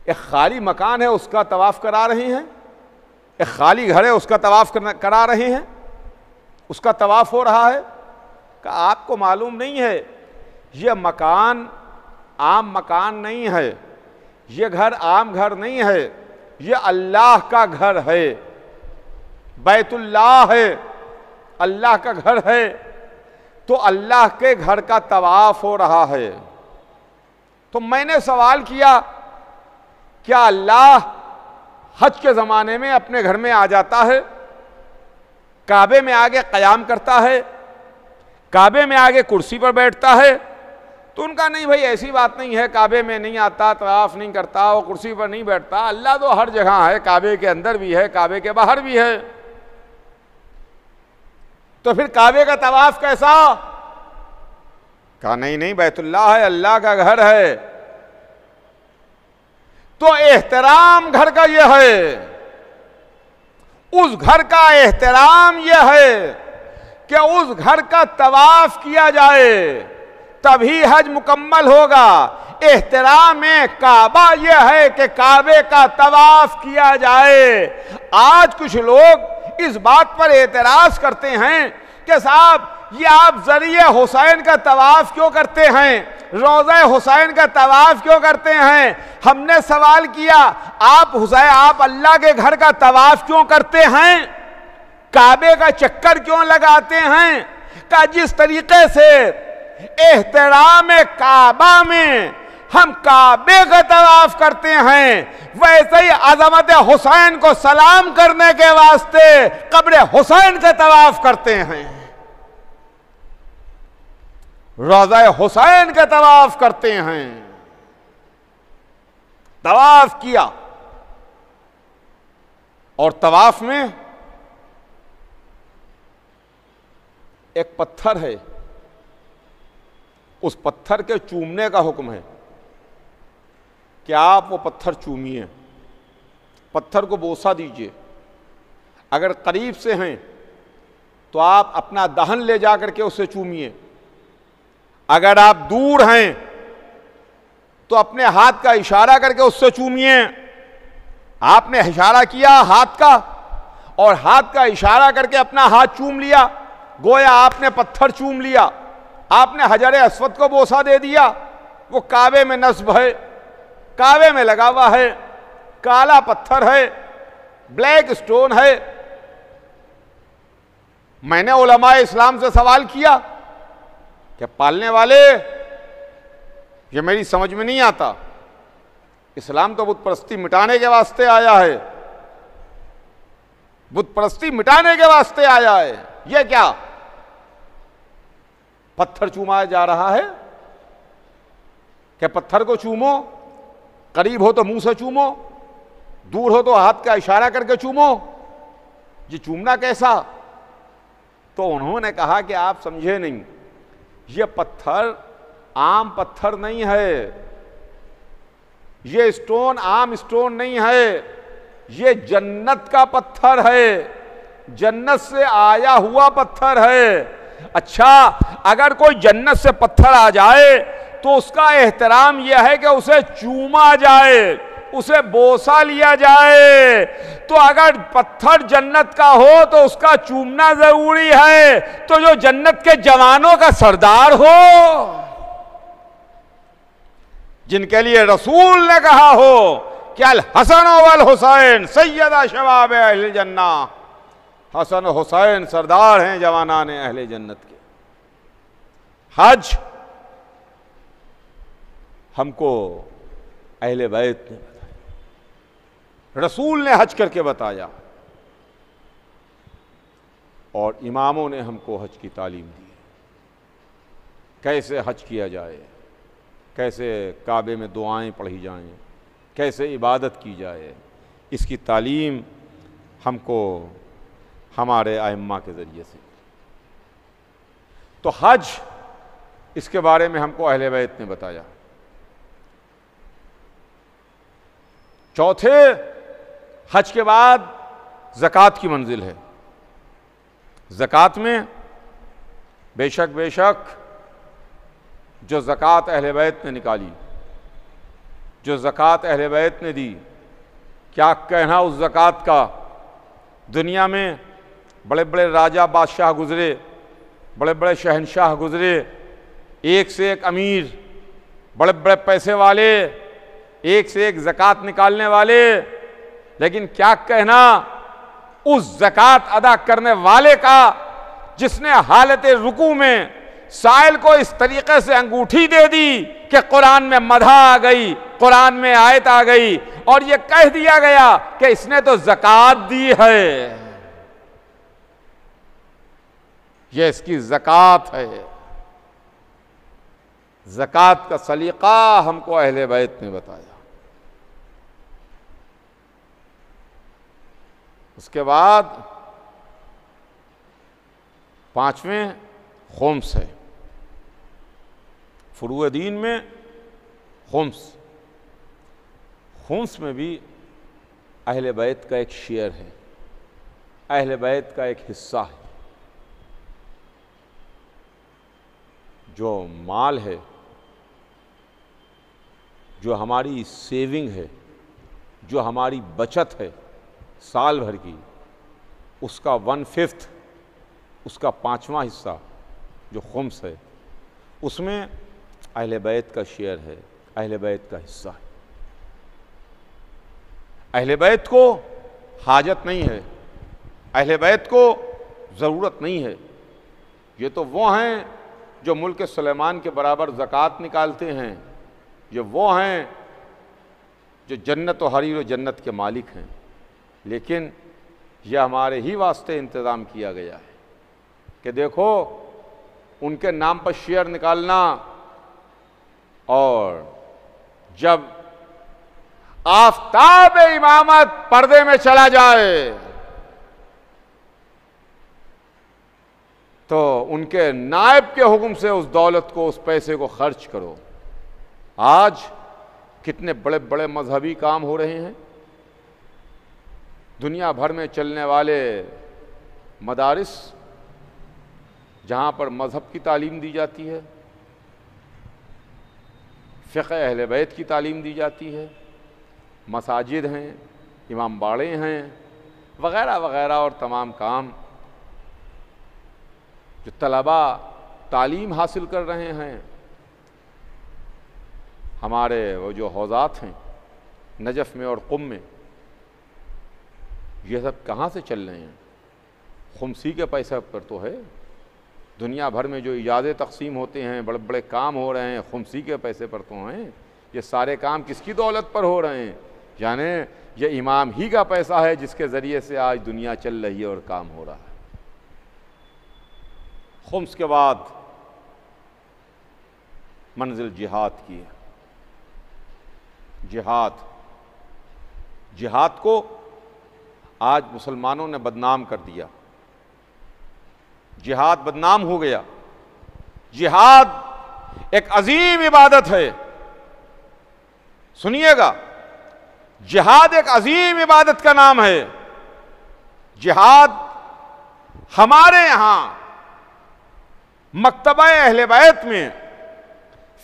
एक खाली मकान है उसका तवाफ करा रहे हैं? एक खाली घर है उसका तवाफ करा रहे हैं? उसका तवाफ हो रहा है? कि आपको मालूम नहीं है ये मकान आम मकान नहीं है, ये घर आम घर नहीं है, ये अल्लाह का घर है, बैतुल्लाह है, अल्लाह का घर है। तो अल्लाह के घर का तवाफ हो रहा है। तो मैंने सवाल किया, क्या अल्लाह हज के ज़माने में अपने घर में आ जाता है, काबे में आगे क़याम करता है, काबे में आगे कुर्सी पर बैठता है? तो उनका नहीं भाई, ऐसी बात नहीं है, काबे में नहीं आता, तवाफ नहीं करता, वो कुर्सी पर नहीं बैठता। अल्लाह तो हर जगह है, काबे के अंदर भी है, काबे के बाहर भी है। तो फिर काबे का तवाफ कैसा? कहा नहीं नहीं, बैतुल्लाह है, अल्लाह का घर है। तो एहतराम घर का यह है, उस घर का एहतराम यह है कि उस घर का तवाफ किया जाए, तभी हज मुकम्मल होगा। एहतराम काबा यह है कि काबे का तवाफ किया जाए। आज कुछ लोग इस बात पर एतराज करते हैं कि साहब ये आप जरिए हुसैन का तवाफ क्यों करते हैं, रोज़ा हुसैन का तवाफ क्यों करते हैं? हमने सवाल किया, आप अल्लाह के घर का तवाफ क्यों करते हैं, काबे का चक्कर क्यों लगाते हैं? का जिस तरीके से एहतराम काबा में हम काबे का तवाफ करते हैं, वैसे ही अज़मत हुसैन को सलाम करने के वास्ते कब्र हुसैन का तवाफ करते हैं, रोज़ा हुसैन का तवाफ करते हैं। तवाफ किया और तवाफ में एक पत्थर है, उस पत्थर के चूमने का हुक्म है कि आप वो पत्थर चूमिए, पत्थर को बोसा दीजिए। अगर करीब से हैं तो आप अपना दहन ले जा करके उससे चूमिए, अगर आप दूर हैं तो अपने हाथ का इशारा करके उससे चूमिए। आपने इशारा किया हाथ का और हाथ का इशारा करके अपना हाथ चूम लिया, गोया आपने पत्थर चूम लिया। आपने हजर अस्वद को बोसा दे दिया, वो काबे में नस्ब है, काबे में लगा हुआ है, काला पत्थर है, ब्लैक स्टोन है। मैंने उलमा इस्लाम से सवाल किया कि पालने वाले, ये मेरी समझ में नहीं आता, इस्लाम तो बुत परस्ती मिटाने के वास्ते आया है, बुत परस्ती मिटाने के वास्ते आया है, ये क्या पत्थर चूमाया जा रहा है? क्या पत्थर को चूमो, करीब हो तो मुंह से चूमो, दूर हो तो हाथ का इशारा करके चूमो, ये चूमना कैसा? तो उन्होंने कहा कि आप समझे नहीं, ये पत्थर आम पत्थर नहीं है, ये स्टोन आम स्टोन नहीं है, ये जन्नत का पत्थर है, जन्नत से आया हुआ पत्थर है। अच्छा, अगर कोई जन्नत से पत्थर आ जाए तो उसका एहतराम यह है कि उसे चूमा जाए, उसे बोसा लिया जाए। तो अगर पत्थर जन्नत का हो तो उसका चूमना जरूरी है। तो जो जन्नत के जवानों का सरदार हो, जिनके लिए रसूल ने कहा हो कि अल हसन वल हुसैन सैयदा शबाब अहले जन्ना, हसन हुसैन सरदार हैं जवानान अहले जन्नत के। हज हमको अहले बैत ने बताया, रसूल ने हज करके बताया और इमामों ने हमको हज की तालीम दी, कैसे हज किया जाए, कैसे काबे में दुआएं पढ़ी जाएं, कैसे इबादत की जाए, इसकी तालीम हमको हमारे आइम्मा के ज़रिए से। तो हज, इसके बारे में हमको अहले बैत ने बताया। चौथे हज के बाद ज़कात की मंजिल है। ज़कात में बेशक जो ज़कात अहले बैत ने निकाली, जो ज़कात अहले बैत ने दी, क्या कहना उस ज़कात का। दुनिया में बड़े बड़े राजा बादशाह गुज़रे, बड़े बड़े शहंशाह गुज़रे, एक से एक अमीर, बड़े बड़े पैसे वाले, एक से एक ज़कात निकालने वाले, लेकिन क्या कहना उस ज़कात अदा करने वाले का जिसने हालत रुकू में साइल को इस तरीके से अंगूठी दे दी कि कुरान में मधा आ गई, कुरान में आयत आ गई और यह कह दिया गया कि इसने तो ज़कात दी है, यह इसकी ज़कात है। ज़कात का सलीका हमको अहले बैत ने बताया। उसके बाद पांचवें खुम्स है। फुरूए दीन में खुम्स, खुम्स में भी अहले बैत का एक शेयर है, अहले बैत का एक हिस्सा है। जो माल है, जो हमारी सेविंग है, जो हमारी बचत है साल भर की, उसका 1/5, उसका 5वां हिस्सा जो खुम्स है, उसमें अहले बैत का शेयर है, अहले बैत का हिस्सा है। अहले बैत को हाजत नहीं है, अहले बैत को ज़रूरत नहीं है। ये तो वो हैं जो मुल्क सुलेमान के बराबर ज़कात निकालते हैं, ये वो हैं जो जन्नत और हरीर जन्नत के मालिक हैं। लेकिन यह हमारे ही वास्ते इंतज़ाम किया गया है कि देखो उनके नाम पर शेयर निकालना, और जब आफताब इमामत पर्दे में चला जाए तो उनके नायब के हुक्म से उस दौलत को, उस पैसे को खर्च करो। आज कितने बड़े बड़े मजहबी काम हो रहे हैं। दुनिया भर में चलने वाले मदारिस जहाँ पर मज़हब की तालीम दी जाती है, फ़िक़्ह अहले बैत की तालीम दी जाती है, मसाजिद हैं, इमाम बाड़े हैं, वग़ैरह वग़ैरह, और तमाम काम जो तलबा तालीम हासिल कर रहे हैं। हमारे वो जो हौज़ात हैं नजफ़ में और क़ुम में, ये सब कहाँ से चल रहे हैं? खुम्सी के पैसे पर तो है। दुनिया भर में जो इजाज़े तकसीम होते हैं, बड़े बड़े काम हो रहे हैं, खुम्सी के पैसे पर तो हैं। ये सारे काम किसकी दौलत पर हो रहे हैं? यानी ये इमाम ही का पैसा है जिसके ज़रिए से आज दुनिया चल रही है और काम हो रहा है। खुम्स के बाद मंजिल जिहाद की है। जिहाद, जिहाद को आज मुसलमानों ने बदनाम कर दिया। जिहाद बदनाम हो गया। जिहाद एक अजीम इबादत है। सुनिएगा, जिहाद एक अजीम इबादत का नाम है। जिहाद हमारे यहां मक्तबा अहले बैत में,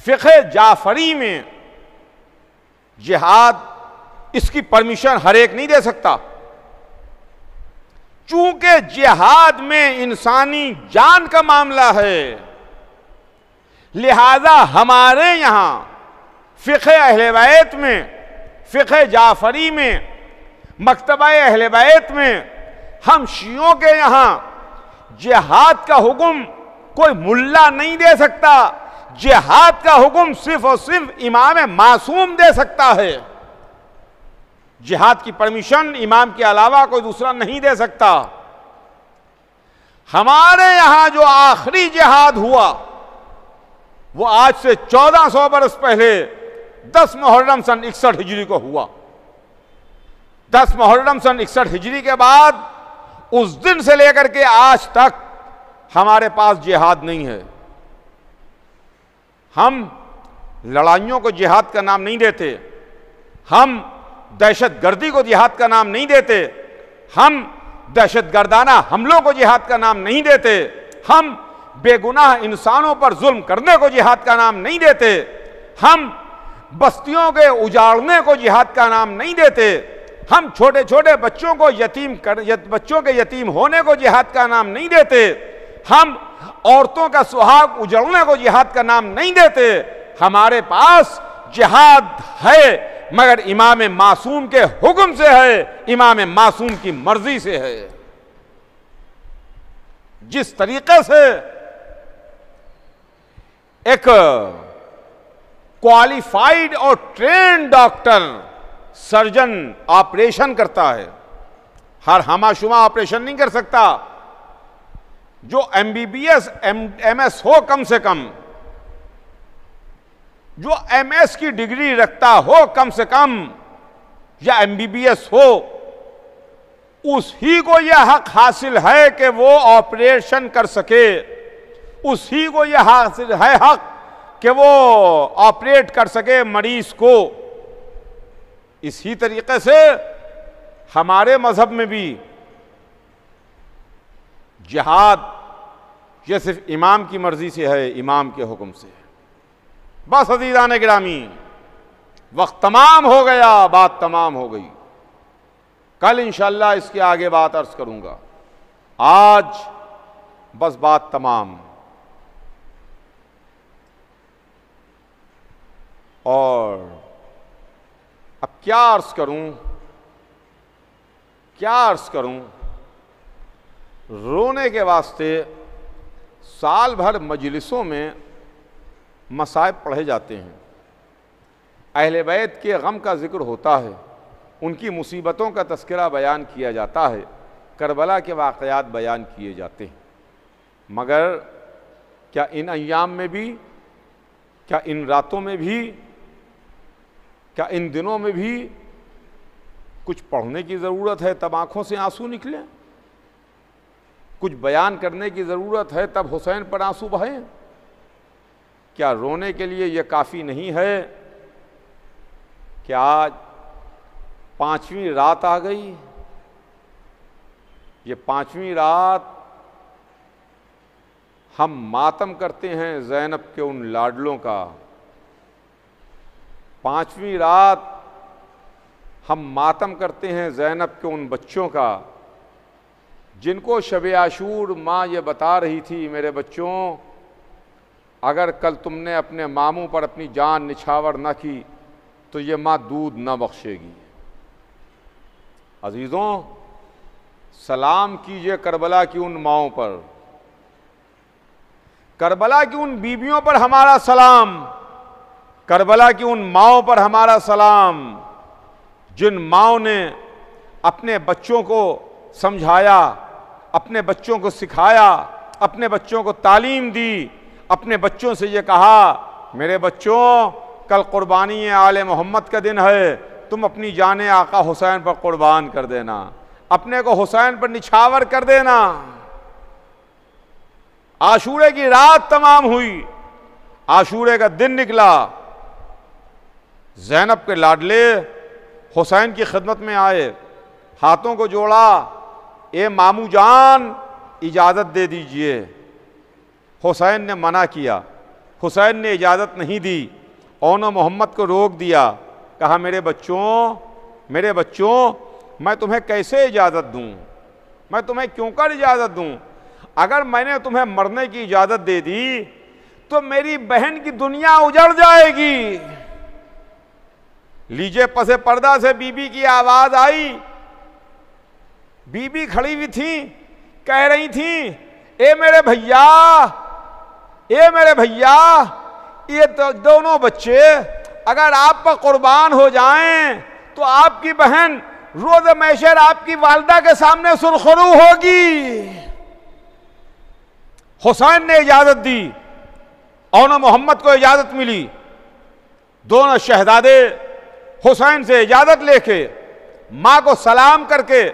फ़िक़्ह जाफ़री में जिहाद, इसकी परमिशन हर एक नहीं दे सकता। चूंकि जिहाद में इंसानी जान का मामला है, लिहाजा हमारे यहां फ़िक़्ह अहले बैत में, फ़िक़्ह जाफ़री में, मक्तबा अहले बैत में, हम शियों के यहां जिहाद का हुक्म कोई मुल्ला नहीं दे सकता। जिहाद का हुक्म सिर्फ और सिर्फ इमाम मासूम दे सकता है। जिहाद की परमिशन इमाम के अलावा कोई दूसरा नहीं दे सकता। हमारे यहां जो आखिरी जिहाद हुआ वो आज से 1400 बरस पहले 10 मुहर्रम सन 61 हिजरी को हुआ। 10 मुहर्रम सन 61 हिजरी के बाद उस दिन से लेकर के आज तक हमारे पास जिहाद नहीं है। हम लड़ाइयों को जिहाद का नाम नहीं देते, हम दहशतगर्दी को जिहाद का नाम नहीं देते, हम दहशतगर्दाना हमलों को जिहाद का नाम नहीं देते, हम बेगुनाह इंसानों पर जुल्म करने को जिहाद का नाम नहीं देते, हम बस्तियों के उजाड़ने को जिहाद का नाम नहीं देते, हम छोटे छोटे बच्चों को बच्चों के यतीम होने को जिहाद का नाम नहीं देते, हम औरतों का सुहाग उजड़ने को जिहाद का नाम नहीं देते। हमारे पास जिहाद है मगर इमाम मासूम के हुक्म से है, इमाम मासूम की मर्जी से है। जिस तरीके से एक क्वालिफाइड और ट्रेन डॉक्टर सर्जन ऑपरेशन करता है, हर हमाशुमा ऑपरेशन नहीं कर सकता। जो MBBS MS हो कम से कम, जो MS की डिग्री रखता हो कम से कम, या MBBS हो, उसी को यह हक हासिल है कि वो ऑपरेशन कर सके, उसी को यह हासिल है हक कि वो ऑपरेट कर सके मरीज को। इसी तरीके से हमारे मजहब में भी जिहाद ये सिर्फ इमाम की मर्जी से है, इमाम के हुक्म से। बस अज़ीज़ान गिरामी, वक्त तमाम हो गया, बात तमाम हो गई। कल इंशाअल्लाह इसके आगे बात अर्ज करूंगा, आज बस बात तमाम। और अब क्या अर्ज करूं, क्या अर्ज करूं। रोने के वास्ते साल भर मजलिसों में मसाइब पढ़े जाते हैं, अहले बैत के गम का जिक्र होता है, उनकी मुसीबतों का तज़किरा बयान किया जाता है, करबला के वाक़यात बयान किए जाते हैं। मगर क्या इन अय्याम में भी, क्या इन रातों में भी, क्या इन दिनों में भी कुछ पढ़ने की ज़रूरत है तब आँखों से आंसू निकले? कुछ बयान करने की ज़रूरत है तब हुसैन पर आंसू बहें? क्या रोने के लिए यह काफ़ी नहीं है कि आज 5वीं रात आ गई? ये 5वीं रात हम मातम करते हैं ज़ैनब के उन लाडलों का। 5वीं रात हम मातम करते हैं ज़ैनब के उन बच्चों का जिनको शब आशूर माँ ये बता रही थी, मेरे बच्चों अगर कल तुमने अपने मामू पर अपनी जान निछावर न की तो ये माँ दूध न बख्शेगी। अजीज़ों, सलाम कीजिए करबला की उन माओं पर, करबला की उन बीबियों पर हमारा सलाम, करबला की उन माओं पर हमारा सलाम, जिन माओं ने अपने बच्चों को समझाया, अपने बच्चों को सिखाया, अपने बच्चों को तालीम दी, अपने बच्चों से ये कहा, मेरे बच्चों कल कुर्बानी आले मोहम्मद का दिन है, तुम अपनी जाने आका हुसैन पर कुर्बान कर देना, अपने को हुसैन पर निछावर कर देना। आशूरे की रात तमाम हुई, आशूरे का दिन निकला, ज़ैनब के लाडले हुसैन की खिदमत में आए, हाथों को जोड़ा, ए मामू जान इजाज़त दे दीजिए। हुसैन ने मना किया, हुसैन ने इजाज़त नहीं दी, औनो मोहम्मद को रोक दिया, कहा मेरे बच्चों मैं तुम्हें कैसे इजाज़त दूं, मैं तुम्हें क्यों कर इजाज़त दूं? अगर मैंने तुम्हें मरने की इजाज़त दे दी तो मेरी बहन की दुनिया उजड़ जाएगी। लीजिए पसे पर्दा से बीबी की आवाज़ आई, बीबी खड़ी हुई थी, कह रही थी, ए मेरे भैया, ए मेरे भैया, ये दोनों बच्चे अगर आप पर कुर्बान हो जाएं तो आपकी बहन रोज़ महशर आपकी वालिदा के सामने सुरखरू होगी। हुसैन ने इजाज़त दी और मोहम्मद को इजाज़त मिली, दोनों शहजादे हुसैन से इजाज़त लेके माँ को सलाम करके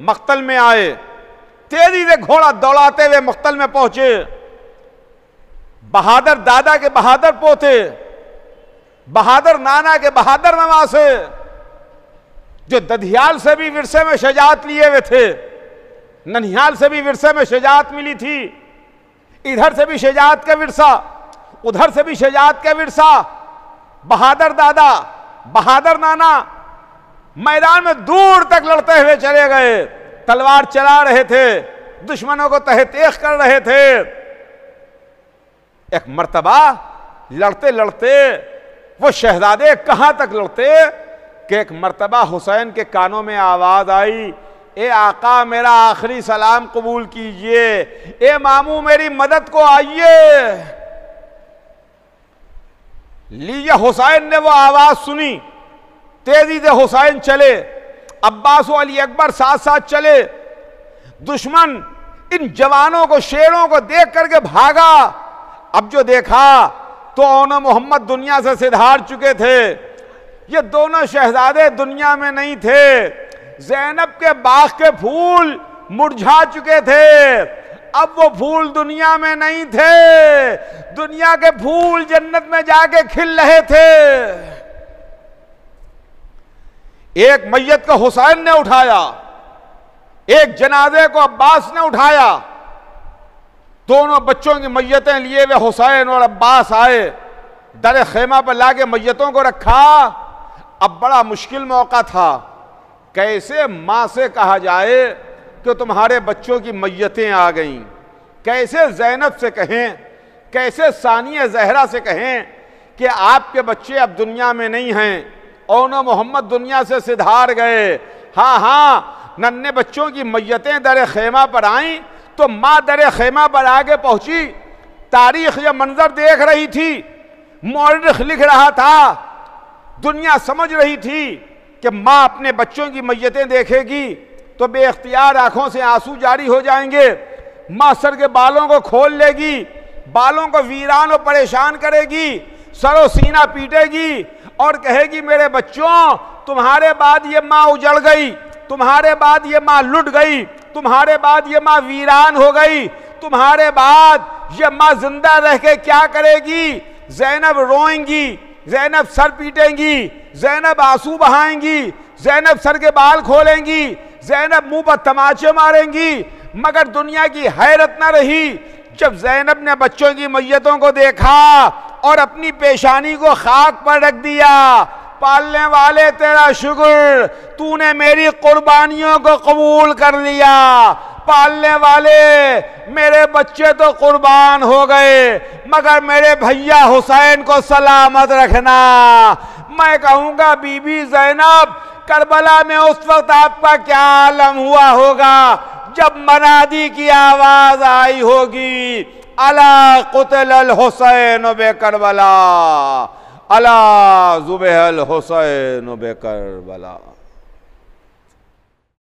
मख्तल में आए। तेजी से घोड़ा दौड़ाते हुए मख्तल में पहुंचे। बहादुर दादा के बहादुर पोते, बहादुर नाना के बहादुर नवासे, जो दधियाल से भी विरसे में शजात लिए हुए थे, ननिहाल से भी विरसे में शजात मिली थी, इधर से भी शजात का विरसा, उधर से भी शजात का विरसा। बहादुर दादा, बहादुर नाना मैदान में दूर तक लड़ते हुए चले गए, तलवार चला रहे थे, दुश्मनों को तहतीक कर रहे थे। एक मर्तबा लड़ते लड़ते वो शहजादे कहां तक लड़ते कि एक मर्तबा हुसैन के कानों में आवाज आई, ए आका मेरा आखिरी सलाम कबूल कीजिए, ए मामू मेरी मदद को आइए। लीजिए, हुसैन ने वो आवाज सुनी, तेजी से हुसैन चले, अब्बास और अली अकबर साथ साथ चले। दुश्मन इन जवानों को, शेरों को देख करके भागा। अब जो देखा तो ओनो मोहम्मद दुनिया से सिधार चुके थे। ये दोनों शहजादे दुनिया में नहीं थे। ज़ैनब के बाग के फूल मुरझा चुके थे, अब वो फूल दुनिया में नहीं थे। दुनिया के फूल जन्नत में जाके खिल रहे थे। एक मैयत को हुसैन ने उठाया, एक जनाजे को अब्बास ने उठाया। दोनों बच्चों की मैयतें लिए हुए हुसैन और अब्बास आए, दर खेमा पर लाके मैयतों को रखा। अब बड़ा मुश्किल मौका था, कैसे मां से कहा जाए कि तुम्हारे बच्चों की मैयतें आ गईं, कैसे ज़ैनब से कहें, कैसे सानिया ज़हरा से कहें कि आपके बच्चे अब दुनिया में नहीं हैं, ओनो मोहम्मद दुनिया से सिधार गए। हाँ हाँ, नन्हे बच्चों की मैयतें दर खेमा पर आईं तो माँ दर खेमा पर आगे पहुंची। तारीख यह मंजर देख रही थी, मौरिख लिख रहा था, दुनिया समझ रही थी कि माँ अपने बच्चों की मैयतें देखेगी तो बेख्तियार आंखों से आंसू जारी हो जाएंगे। माँ सर के बालों को खोल लेगी, बालों को वीरान और परेशान करेगी, सरो सीना पीटेगी और कहेगी मेरे बच्चों, तुम्हारे बाद ये माँ उजड़ गई, तुम्हारे बाद ये माँ लुट गई, तुम्हारे बाद ये माँ वीरान हो गई, तुम्हारे बाद ये माँ जिंदा रह के क्या करेगी। ज़ैनब रोएंगी, ज़ैनब सर पीटेंगी, ज़ैनब आंसू बहाएंगी, ज़ैनब सर के बाल खोलेंगी, ज़ैनब मुंह पर तमाचे मारेंगी। मगर दुनिया की हैरत न रही जब ज़ैनब ने बच्चों की मैयतों को देखा और अपनी पेशानी को खाक पर रख दिया। पालने वाले तेरा शुक्र, तूने मेरी कुर्बानियों को कबूल कर लिया। पालने वाले, मेरे बच्चे तो कुर्बान हो गए मगर मेरे भैया हुसैन को सलामत रखना। मैं कहूंगा बीबी ज़ैनब, करबला में उस वक्त आपका क्या आलम हुआ होगा जब मनादी की आवाज आई होगी, अला कुतल हुसैन बे करबला, अला जुबहल हुसैन बे करबला।